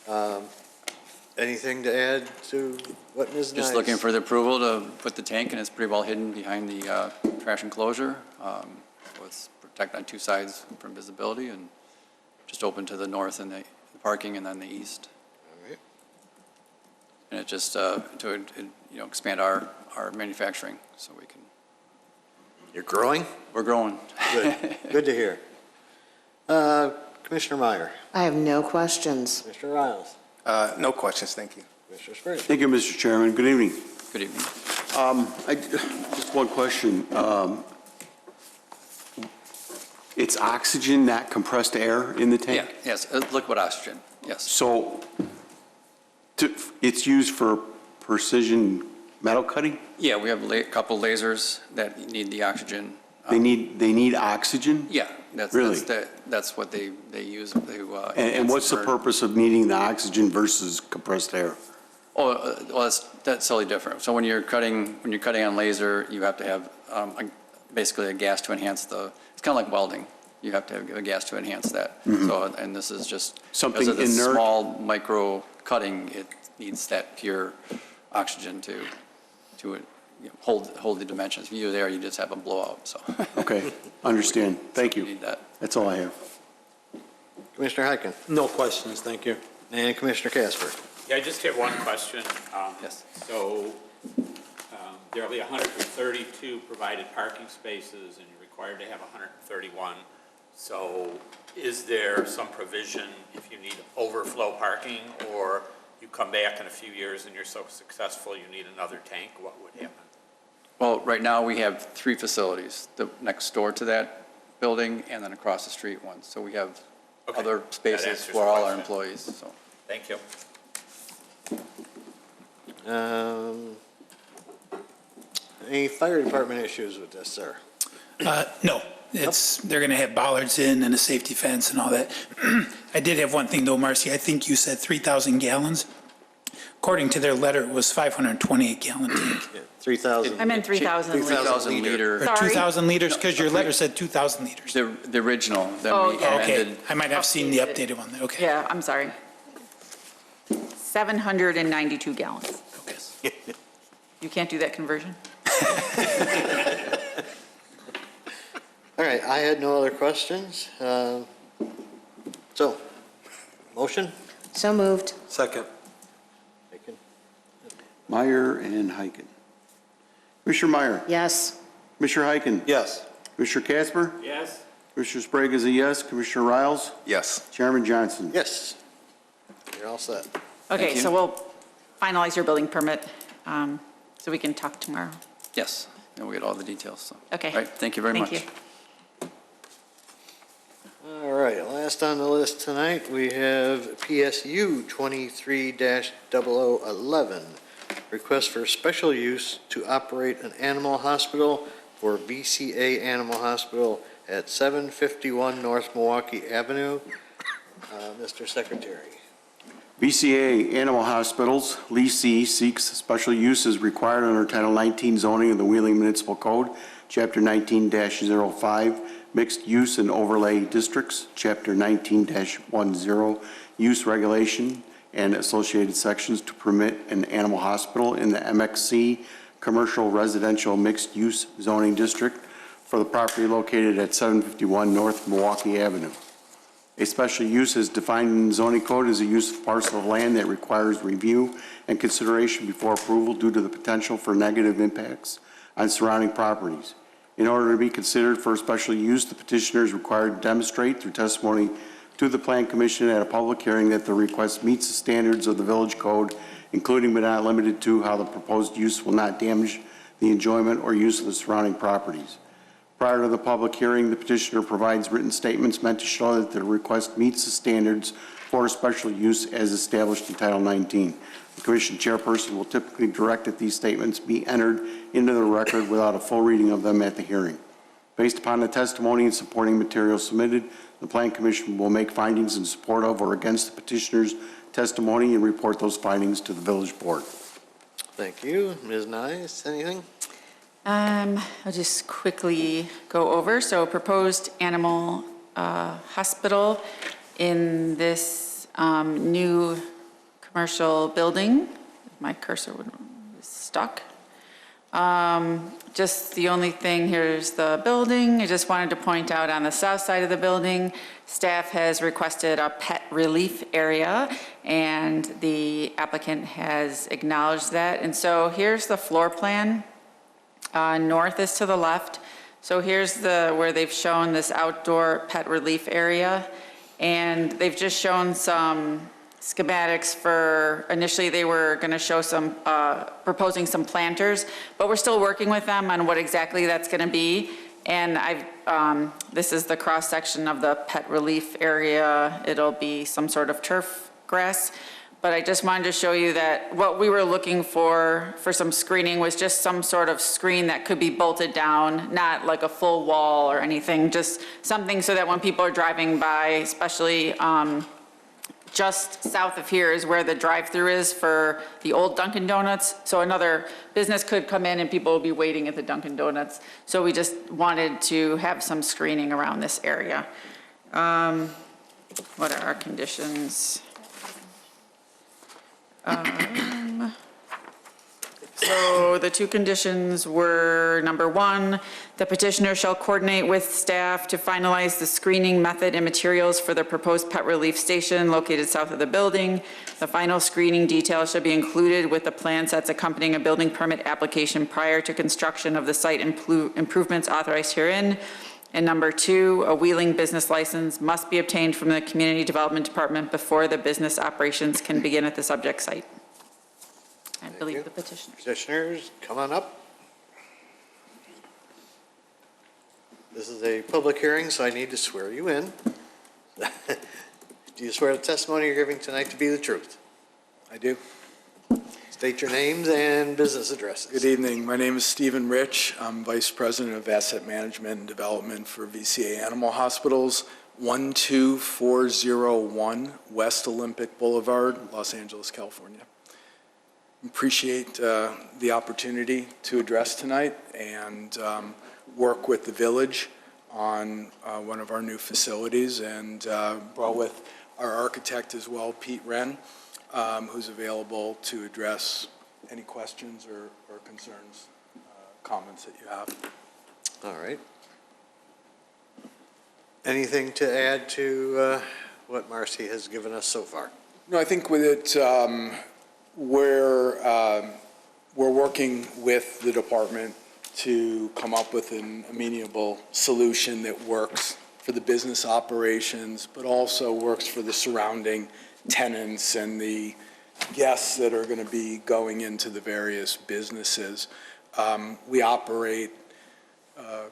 All right. Anything to add to what Ms. Nye? Just looking for the approval to put the tank, and it's pretty well hidden behind the trash enclosure. So it's protected on two sides from visibility and just open to the north and the parking and then the east. All right. And it just to expand our manufacturing so we can. You're growing? We're growing. Good. Good to hear. Commissioner Meyer. I have no questions. Commissioner Riles. No questions, thank you. Commissioner Sprague. Thank you, Mr. Chairman. Good evening. Good evening. Just one question. It's oxygen, not compressed air in the tank? Yeah, yes, liquid oxygen, yes. So it's used for precision metal cutting? Yeah, we have a couple lasers that need the oxygen. They need oxygen? Yeah, Really? that's what they use. And what's the purpose of needing the oxygen versus compressed air? Oh, well, that's totally different. So when you're cutting on laser, you have to have basically a gas to enhance it's kind of like welding. You have to have a gas to enhance that. Mm-hmm. So, and this is just Something because of the inert? small micro cutting, it needs that pure oxygen to hold the dimensions. If you use air, you just have a blowout, so. Okay, understand. Thank you. Need that. That's all I have. Commissioner Heiken. No questions, thank you. And Commissioner Casper. Yeah, I just have one question. Yes. So there will be 132 provided parking spaces, and you're required to have 131. So is there some provision if you need overflow parking, or you come back in a few years and you're so successful you need another tank? What would happen? Well, right now, we have 3 facilities, the next door to that building and then across the street one. So we have Okay. other That spaces answers for the all our question. employees, so. Thank you. Any fire department issues with this, sir? No, they're going to have bollards in and a safety fence and all that. I did have one thing though, Marcy, I think you said 3,000 gallons. According to their letter, it was 528 gallon tank. Yeah, 3,000. I meant 3,000 liters. 3,000 liter. Or Sorry? 2,000 liters, because your letter said 2,000 liters. The original, then Oh, we yeah. Okay, amended. I might have seen the updated one, okay. Yeah, I'm sorry. 792 gallons. Okay. You can't do that conversion? All right, I had no other questions. So, motion? So moved. Second. Meyer and Heiken. Commissioner Meyer. Yes. Commissioner Heiken. Yes. Commissioner Casper. Yes? Commissioner Sprague is a yes. Commissioner Riles. Yes. Chairman Johnson. Yes. You're all set. Okay, you. so we'll finalize your building permit, so we can talk tomorrow. Yes, and we'll get all the details, so. Okay. All right, thank you very much. Thank you. All right, last on the list tonight, we have PSU 23-0011. Request for special use to operate an animal hospital for VCA Animal Hospital at 751 North Milwaukee Avenue. Mr. Secretary. VCA Animal Hospitals, leasee, seeks special use as required under Title 19 zoning of the Wheeling Municipal Code, Chapter 19-05, Mixed Use and Overlay Districts, Chapter 19-10, Use Regulation and associated sections to permit an animal hospital in the MXC Commercial Residential Mixed Use Zoning District for the property located at 751 North Milwaukee Avenue. A special use is defined in the zoning code as a use of parcel of land that requires review and consideration before approval due to the potential for negative impacts on surrounding properties. In order to be considered for a special use, the petitioner is required to demonstrate through testimony to the Plan Commission at a public hearing that the request meets the standards of the village code, including but not limited to how the proposed use will not damage the enjoyment or use of the surrounding properties. Prior to the public hearing, the petitioner provides written statements meant to show that the request meets the standards for a special use as established in Title 19. The Commission chairperson will typically direct that these statements be entered into the record without a full reading of them at the hearing. Based upon the testimony and supporting materials submitted, the Plan Commission will make findings in support of or against the petitioner's testimony and report those findings to the village board. Thank you. Ms. Nyes, anything? I'll just quickly go over. So proposed animal hospital in this new commercial building. My cursor was stuck. Just the only thing, here's the building. I just wanted to point out on the south side of the building, staff has requested a pet relief area, and the applicant has acknowledged that. And so here's the floor plan. North is to the left. So here's where they've shown this outdoor pet relief area, and they've just shown some schematics for, initially they were going to show some, proposing some planters, but we're still working with them on what exactly that's going to be. And this is the cross section of the pet relief area. It'll be some sort of turf grass. But I just wanted to show you that what we were looking for some screening was just some sort of screen that could be bolted down, not like a full wall or anything, just something so that when people are driving by, especially just south of here is where the drive-through is for the old Dunkin' Donuts. So another business could come in and people will be waiting at the Dunkin' Donuts. So we just wanted to have some screening around this area. What are our conditions? So the two conditions were, number one, the petitioner shall coordinate with staff to finalize the screening method and materials for the proposed pet relief station located south of the building. The final screening details should be included with the plan sets accompanying a building permit application prior to construction of the site improvements authorized herein. And number two, a wheeling business license must be obtained from the Community Development Department before the business operations can begin at the subject site. I believe the petitioners. Petitioners, come on up. This is a public hearing, so I need to swear you in. Do you swear the testimony you're giving tonight to be the truth? I do. State your names and business addresses. Good evening. My name is Stephen Rich. I'm Vice President of Asset Management and Development for VCA Animal Hospitals, 12401 West Olympic Boulevard, Los Angeles, California. Appreciate the opportunity to address tonight and work with the village on one of our new facilities, and brought with our architect as well, Pete Wren, who's available to address any questions or concerns, comments that you have. All right. Anything to add to what Marcy has given us so far? No, I think with it, we're working with the department to come up with an amenable solution that works for the business operations, but also works for the surrounding tenants and the guests that are going to be going into the various businesses. We operate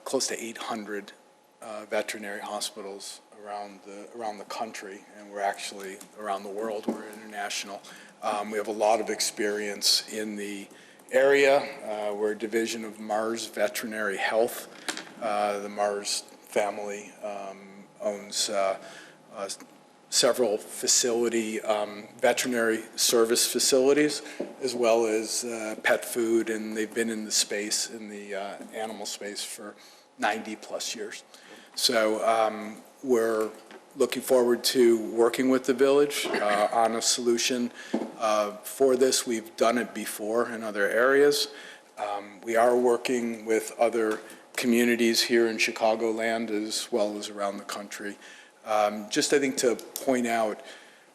close to 800 veterinary hospitals around the country, and we're actually around the world. We're international. We have a lot of experience in the area. We're a division of Mars Veterinary Health. The Mars family owns several veterinary service facilities, as well as pet food, and they've been in the space, in the animal space, for 90 plus years. So we're looking forward to working with the village on a solution for this. We've done it before in other areas. We are working with other communities here in Chicagoland as well as around the country. Just, I think, to point out,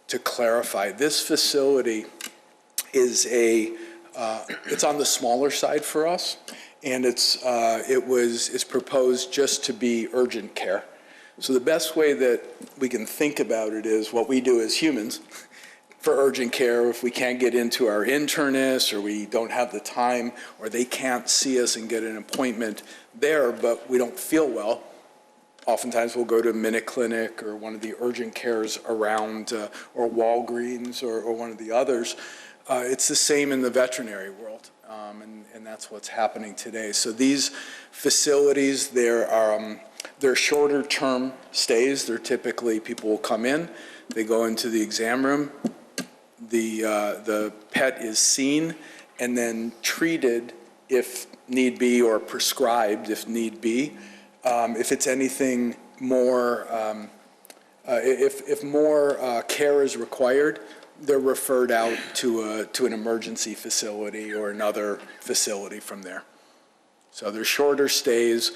to clarify, this facility is it's on the smaller side for us, and it's proposed just to be urgent care. So the best way that we can think about it is what we do as humans for urgent care. If we can't get into our internist, or we don't have the time, or they can't see us and get an appointment there, but we don't feel well, oftentimes we'll go to a Minute Clinic or one of the urgent cares around, or Walgreens or one of the others. It's the same in the veterinary world, and that's what's happening today. So these facilities, they're shorter term stays. They're typically, people will come in, they go into the exam room, the pet is seen and then treated if need be, or prescribed if need be. If it's anything more, if more care is required, they're referred out to an emergency facility or another facility from there. So they're shorter stays.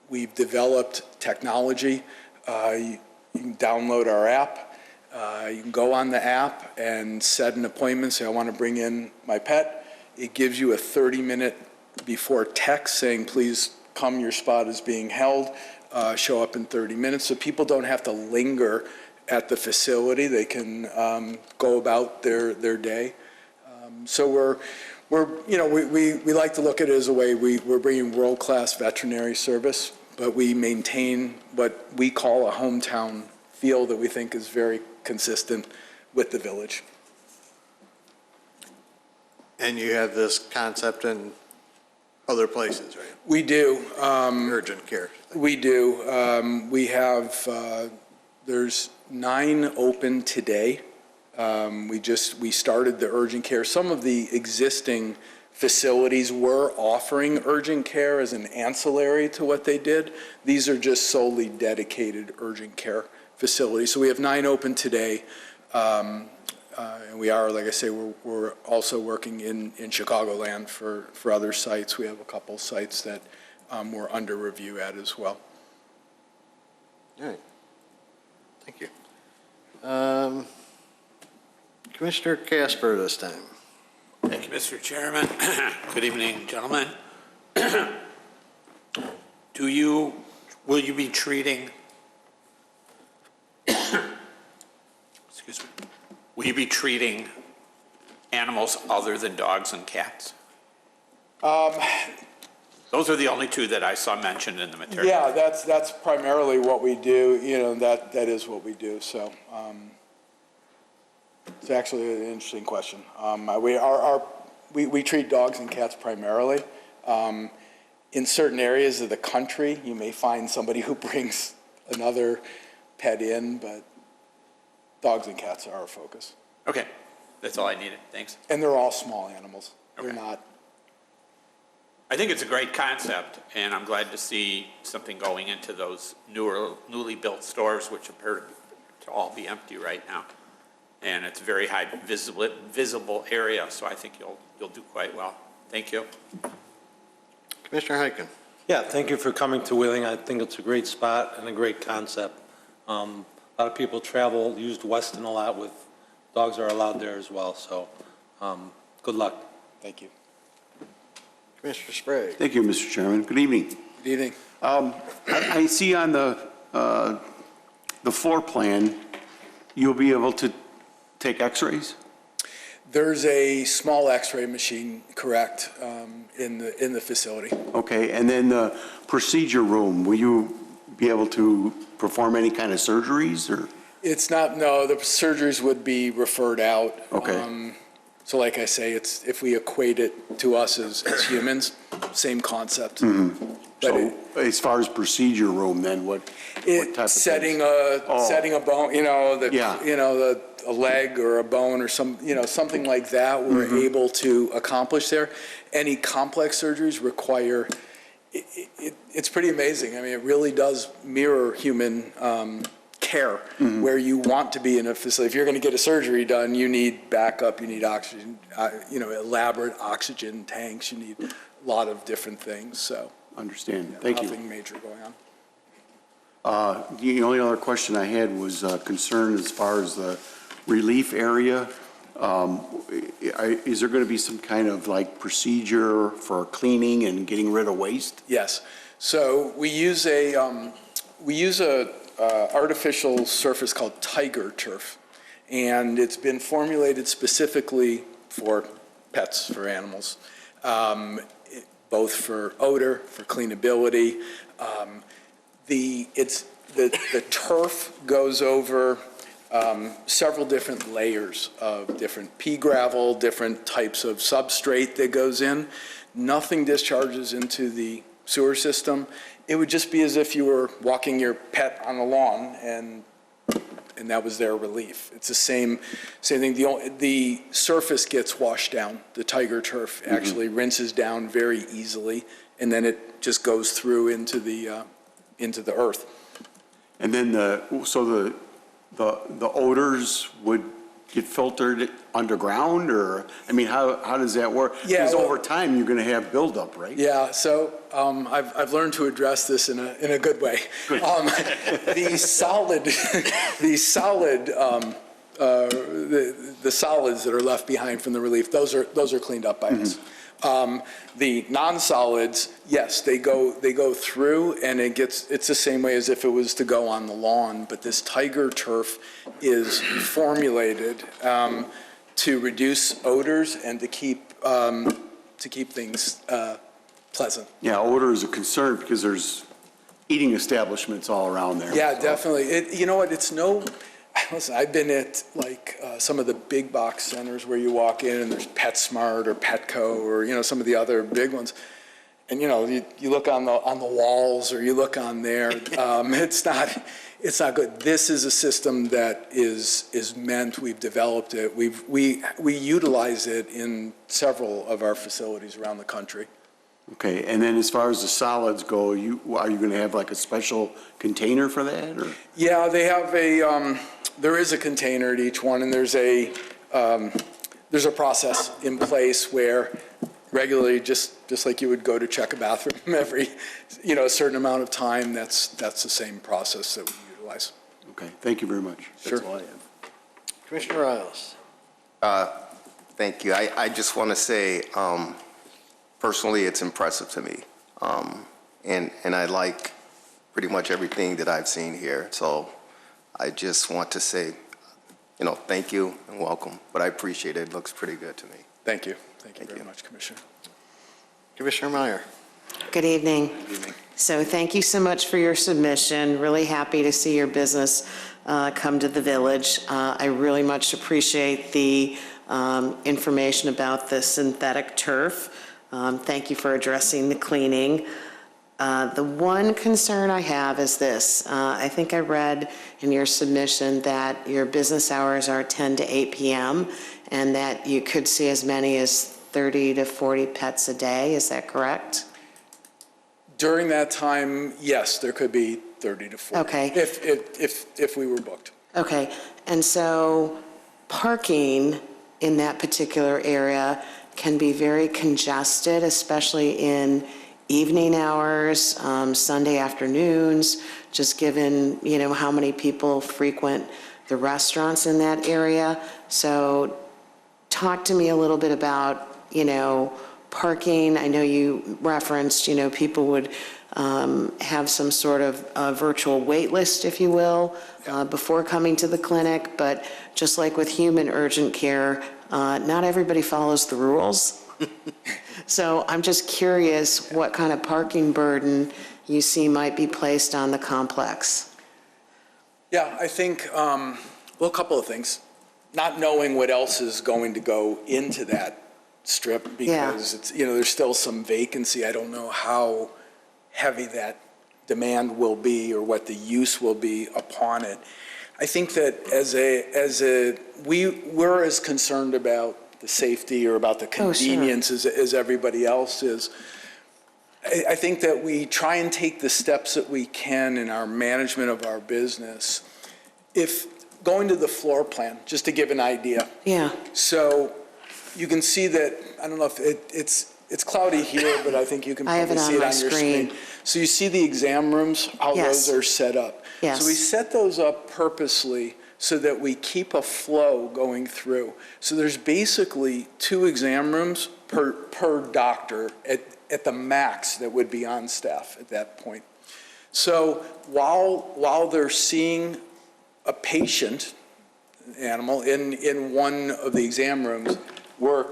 We've developed technology. You can download our app. You can go on the app and set an appointment, say, I want to bring in my pet. It gives you a 30-minute before text saying, please come, your spot is being held, show up in 30 minutes. So people don't have to linger at the facility. They can go about their day. So we like to look at it as a way we're bringing world-class veterinary service, but we maintain what we call a hometown feel that we think is very consistent with the village. And you have this concept in other places, right? We do. Urgent care. We do. We have, there's 9 open today. We started the urgent care. Some of the existing facilities were offering urgent care as an ancillary to what they did. These are just solely dedicated urgent care facilities. So we have 9 open today. And we are, like I say, we're also working in Chicagoland for other sites. We have a couple sites that we're under review at as well. All right. Thank you. Commissioner Casper this time. Thank you, Mr. Chairman. Good evening, gentlemen. Will you be treating, excuse me, will you be treating animals other than dogs and cats? Those are the only 2 that I saw mentioned in the material. Yeah, that's primarily what we do. That is what we do. So it's actually an interesting question. We treat dogs and cats primarily. In certain areas of the country, you may find somebody who brings another pet in, but dogs and cats are our focus. Okay, that's all I needed. Thanks. And they're all small animals. Okay. They're not. I think it's a great concept, and I'm glad to see something going into those newly built stores, which appear to all be empty right now. And it's a very high visible area, so I think you'll do quite well. Thank you. Commissioner Hyken. Yeah, thank you for coming to Wheeling. I think it's a great spot and a great concept. A lot of people used Weston a lot with, dogs are allowed there as well, so good luck. Thank you. Commissioner Sprague. Thank you, Mr. Chairman. Good evening. Good evening. I see on the floor plan, you'll be able to take x-rays? There's a small x-ray machine, correct, in the facility. Okay, and then the procedure room, will you be able to perform any kind of surgeries, or? It's not, no, the surgeries would be referred out. Okay. So like I say, if we equate it to us as humans, same concept. Mm-hmm. So as far as procedure room, then what type of setting things? setting a bone, a leg or a bone or something like that, we're able to accomplish there. Any complex surgeries require it's pretty amazing. I mean, it really does mirror human care, where you want to be in a facility. If you're going to get a surgery done, you need backup, you need oxygen, elaborate oxygen tanks, you need a lot of different things, so. Understand. Thank you. Nothing major going on. The only other question I had was concerned as far as the relief area. Is there going to be some kind of like procedure for cleaning and getting rid of waste? Yes. So we use a artificial surface called tiger turf, and it's been formulated specifically for pets, for animals, both for odor, for cleanability. The turf goes over several different layers of different pea gravel, different types of substrate that goes in. Nothing discharges into the sewer system. It would just be as if you were walking your pet on the lawn, and that was their relief. It's the same thing. The surface gets washed down. The tiger turf actually rinses down very easily, and then it just goes through into the earth. And then the odors would get filtered underground, or, I mean, how does that work? Yeah, because over time, you're going to have buildup, right? Yeah, so I've learned to address this in a good way. Good. The solids that are left behind from the relief, those are cleaned up by us. The non-solids, yes, they go through, and it's the same way as if it was to go on the lawn, but this tiger turf is formulated to reduce odors and to keep things pleasant. Yeah, odor is a concern because there's eating establishments all around there. Yeah, so. definitely. You know what, listen, I've been at some of the big box centers where you walk in and there's PetSmart or Petco or some of the other big ones, and you look on the walls or you look on there. It's not good. This is a system that is meant. We've developed it. We utilize it in several of our facilities around the country. Okay, and then as far as the solids go, are you going to have like a special container for that? Or? Yeah, they have there is a container at each one, and there's a process in place where regularly, just like you would go to check a bathroom every, a certain amount of time, that's the same process that we utilize. Okay, thank you very much. Sure. That's all I have. Commissioner Riles. Thank you. I just want to say, personally, it's impressive to me. And I like pretty much everything that I've seen here. So I just want to say, thank you and welcome. But I appreciate it. It looks pretty good to me. Thank you. Thank you very much, Commissioner. Commissioner Meyer. Good evening. Good evening. So thank you so much for your submission. Really happy to see your business come to the village. I really much appreciate the information about the synthetic turf. Thank you for addressing the cleaning. The one concern I have is this. I think I read in your submission that your business hours are 10 to 8 p.m. and that you could see as many as 30 to 40 pets a day. Is that correct? During that time, yes, there could be 30 to 40. Okay. If we were booked. Okay. And so parking in that particular area can be very congested, especially in evening hours, Sunday afternoons, just given, how many people frequent the restaurants in that area. So talk to me a little bit about, parking. I know you referenced, people would have some sort of virtual wait list, if you will, before coming to the clinic. But just like with human urgent care, not everybody follows the rules. So I'm just curious what kind of parking burden you see might be placed on the complex. Yeah, I think, a couple of things. Not knowing what else is going to go into that strip because it's, there's still some vacancy. I don't know how heavy that demand will be or what the use will be upon it. I think that we're as concerned about the safety or about the convenience as everybody else is. I think that we try and take the steps that we can in our management of our business. If going to the floor plan, just to give an idea. Yeah. So you can see that, I don't know if it's cloudy here, but I think you can I have probably it on see it my on your screen. screen. So you see the exam rooms, how Yes. those are set up. Yes. So we set those up purposely so that we keep a flow going through. So there's basically 2 exam rooms per doctor at the max that would be on staff at that point. So while they're seeing a patient animal in one of the exam rooms, we're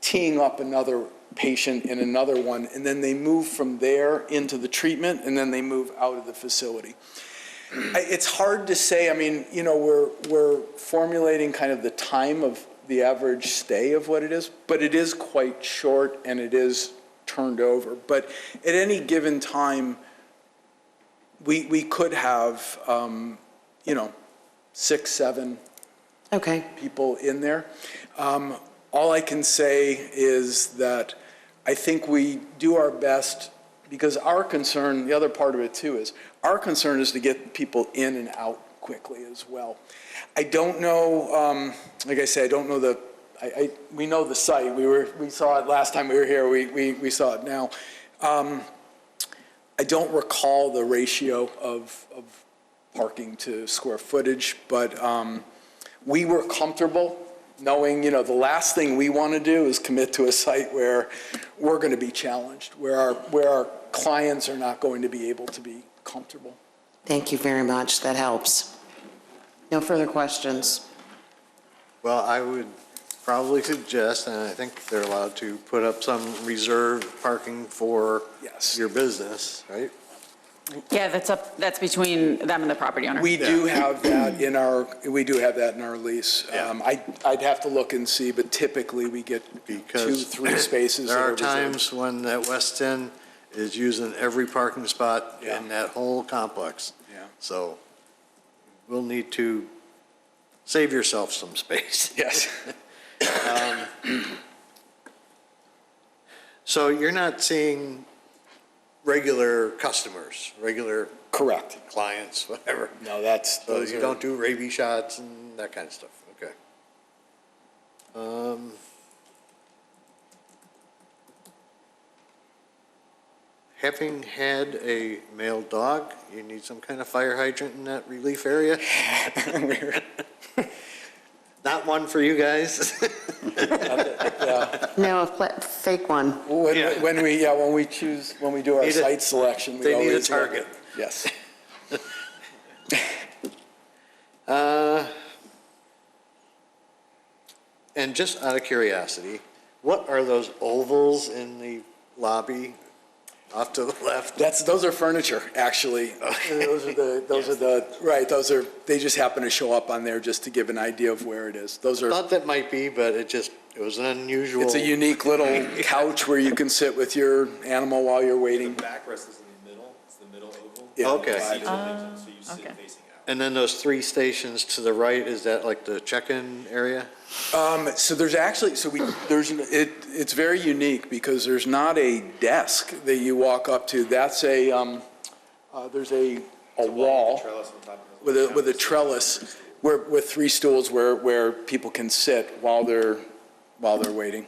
teeing up another patient in another one, and then they move from there into the treatment, and then they move out of the facility. It's hard to say. I mean, you know, we're formulating kind of the time of the average stay of what it is, but it is quite short and it is turned over. But at any given time, we could have, you know, 6, 7 Okay. people in there. All I can say is that I think we do our best, because our concern, the other part of it too, is our concern is to get people in and out quickly as well. I don't know, like I say, I don't know we know the site. We saw it last time we were here. We saw it now. I don't recall the ratio of parking to square footage, but we were comfortable knowing, you know, the last thing we want to do is commit to a site where we're going to be challenged, where our clients are not going to be able to be comfortable. Thank you very much. That helps. No further questions. Well, I would probably suggest, and I think they're allowed to, put up some reserved parking for your business, right? Yeah, that's between them and the property owner. We do have that in our lease. I'd have to look and see, but typically we get 2, 3 spaces. There are that reserved. times when that West End is using every parking spot in that whole complex. Yeah. So we'll need to save yourself some space. Yes. So you're not seeing regular customers, regular correct clients, whatever. No, that's so you don't do rabies shots and that kind of stuff. Okay. Having had a male dog, you need some kind of fire hydrant in that relief area. Not one for you guys. No, a fake one. When we do our site selection, they need a target. Yes. And just out of curiosity, what are those ovals in the lobby off to the left? Those are furniture, actually. They just happen to show up on there just to give an idea of where it is. I thought that might be, but it was an unusual. It's a unique little couch where you can sit with your animal while you're waiting. The backrest is in the middle. It's the middle oval. Yeah. Okay. So you sit facing out. And then those 3 stations to the right, is that like the check-in area? So there's actually, it's very unique because there's not a desk that you walk up to. That's there's a wall with a trellis with 3 stools where people can sit while they're waiting.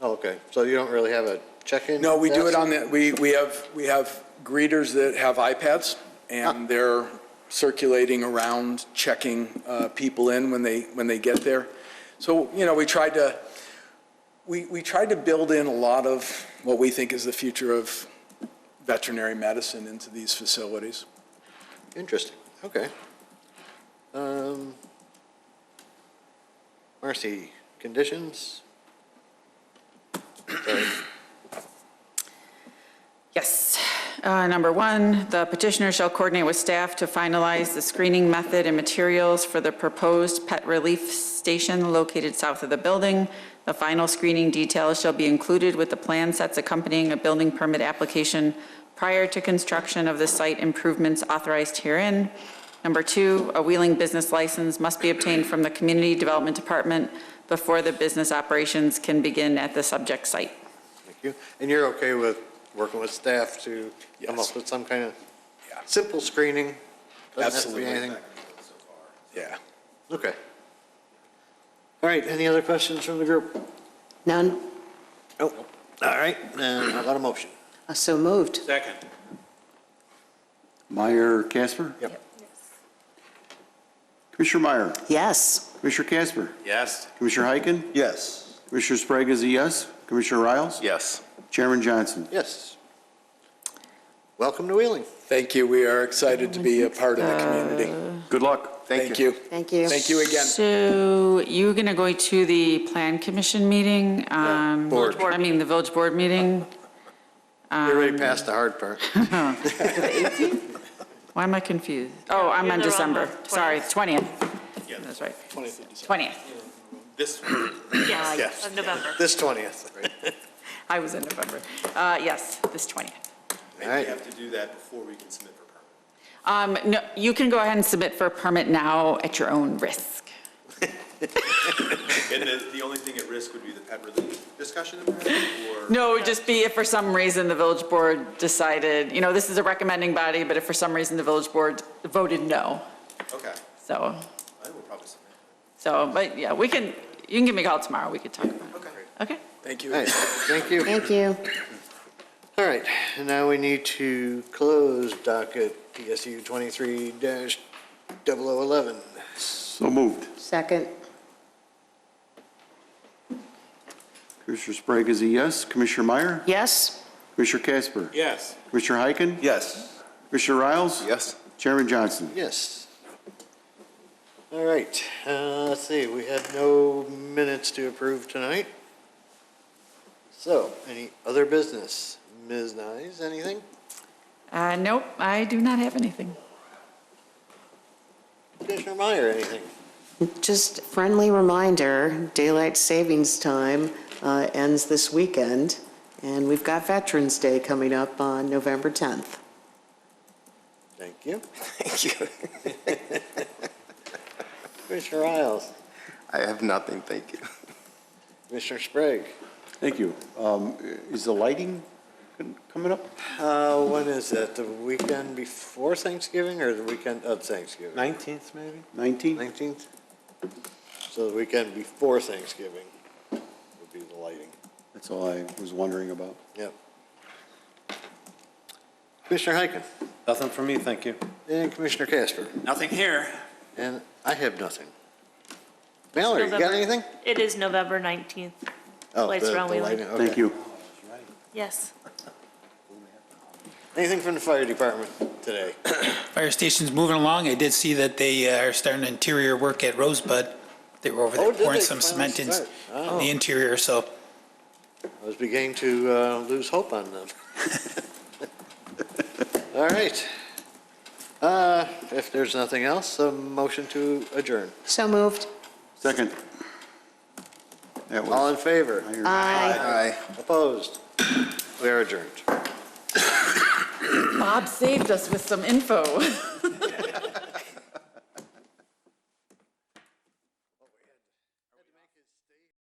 Oh, okay. So you don't really have a check-in? No, we do it on the, we have greeters that have iPads and they're circulating around checking people in when they get there. So, you know, we tried to build in a lot of what we think is the future of veterinary medicine into these facilities. Interesting. Okay. Marcy, conditions? Sorry. Yes. Number 1, the petitioner shall coordinate with staff to finalize the screening method and materials for the proposed pet relief station located south of the building. The final screening details shall be included with the plan sets accompanying a building permit application prior to construction of the site improvements authorized herein. Number 2, a wheeling business license must be obtained from the Community Development Department before the business operations can begin at the subject site. Thank you. And you're okay with working with staff to come Yes. up with some kind of Yeah. simple screening. Doesn't have to be Absolutely. anything. Yeah. Okay. All right, any other questions from the group? None? Nope. All right, then how about a motion? So moved. Second. Meyer, Casper? Yep. Commissioner Meyer, Yes. Commissioner Casper, Yes. Commissioner Heiken, Yes. Commissioner Sprague is a yes, Commissioner Riles, Yes. Chairman Johnson. Yes. Welcome to Wheeling. Thank you. We are excited to be a part of the community. Good luck. Thank you. Thank you. Thank you again. So you're going to go to the Plan Commission meeting? Board. I mean, the Village Board meeting? You're already past the hard part. Why am I confused? Oh, I'm on December. Sorry, 20th. That's right. 20th. This, Yes. Of November. This 20th. I was in November. Yes, this 20th. and Alright. we have to do that before we can submit for permit. No, you can go ahead and submit for a permit now at your own risk. And the only thing at risk would be the pet relief discussion that we're having, or? No, it would just be if for some reason the village board decided, this is a recommending body, but if for some reason the village board voted no. Okay, So, I will probably submit. but yeah, you can give me a call tomorrow. We could talk about it. Okay. Okay? Thank you. All right, thank you. Thank you. All right, and now we need to close docket PSU 23-0011. So moved. Second. Commissioner Sprague is a yes, Commissioner Meyer, Yes. Commissioner Casper, Yes. Commissioner Heiken, Yes. Commissioner Riles, Yes. Chairman Johnson. Yes. All right, let's see, we had no minutes to approve tonight. So, any other business? Ms. Nyes, anything? Nope, I do not have anything. Commissioner Meyer, anything? Just friendly reminder, daylight savings time ends this weekend, and we've got Veterans Day coming up on November 10th. Thank you. Thank you. Commissioner Riles, I have nothing, thank you. Commissioner Sprague. Thank you. Is the lighting coming up? When is that? The weekend before Thanksgiving or the weekend of Thanksgiving? 19th, maybe? 19th? 19th? So the weekend before Thanksgiving would be the lighting. That's all I was wondering about. Yep. Commissioner Heiken Nothing for me, thank you. and Commissioner Casper. Nothing here. And I have nothing. Mallory, you got November. anything? It is November 19th. Oh, Lights around the Wheeling. lighting, okay. Thank you. Yes. Anything from the fire department today? Fire station's moving along. I did see that they are starting interior work at Rosebud. They were over Oh, there did pouring they some finally cement in start? Oh. the interior, so I was beginning to lose hope on them. All right. If there's nothing else, a motion to adjourn. So moved. Second. That All was in favor? Aye. Aye. Opposed? We are adjourned. Bob saved us with some info.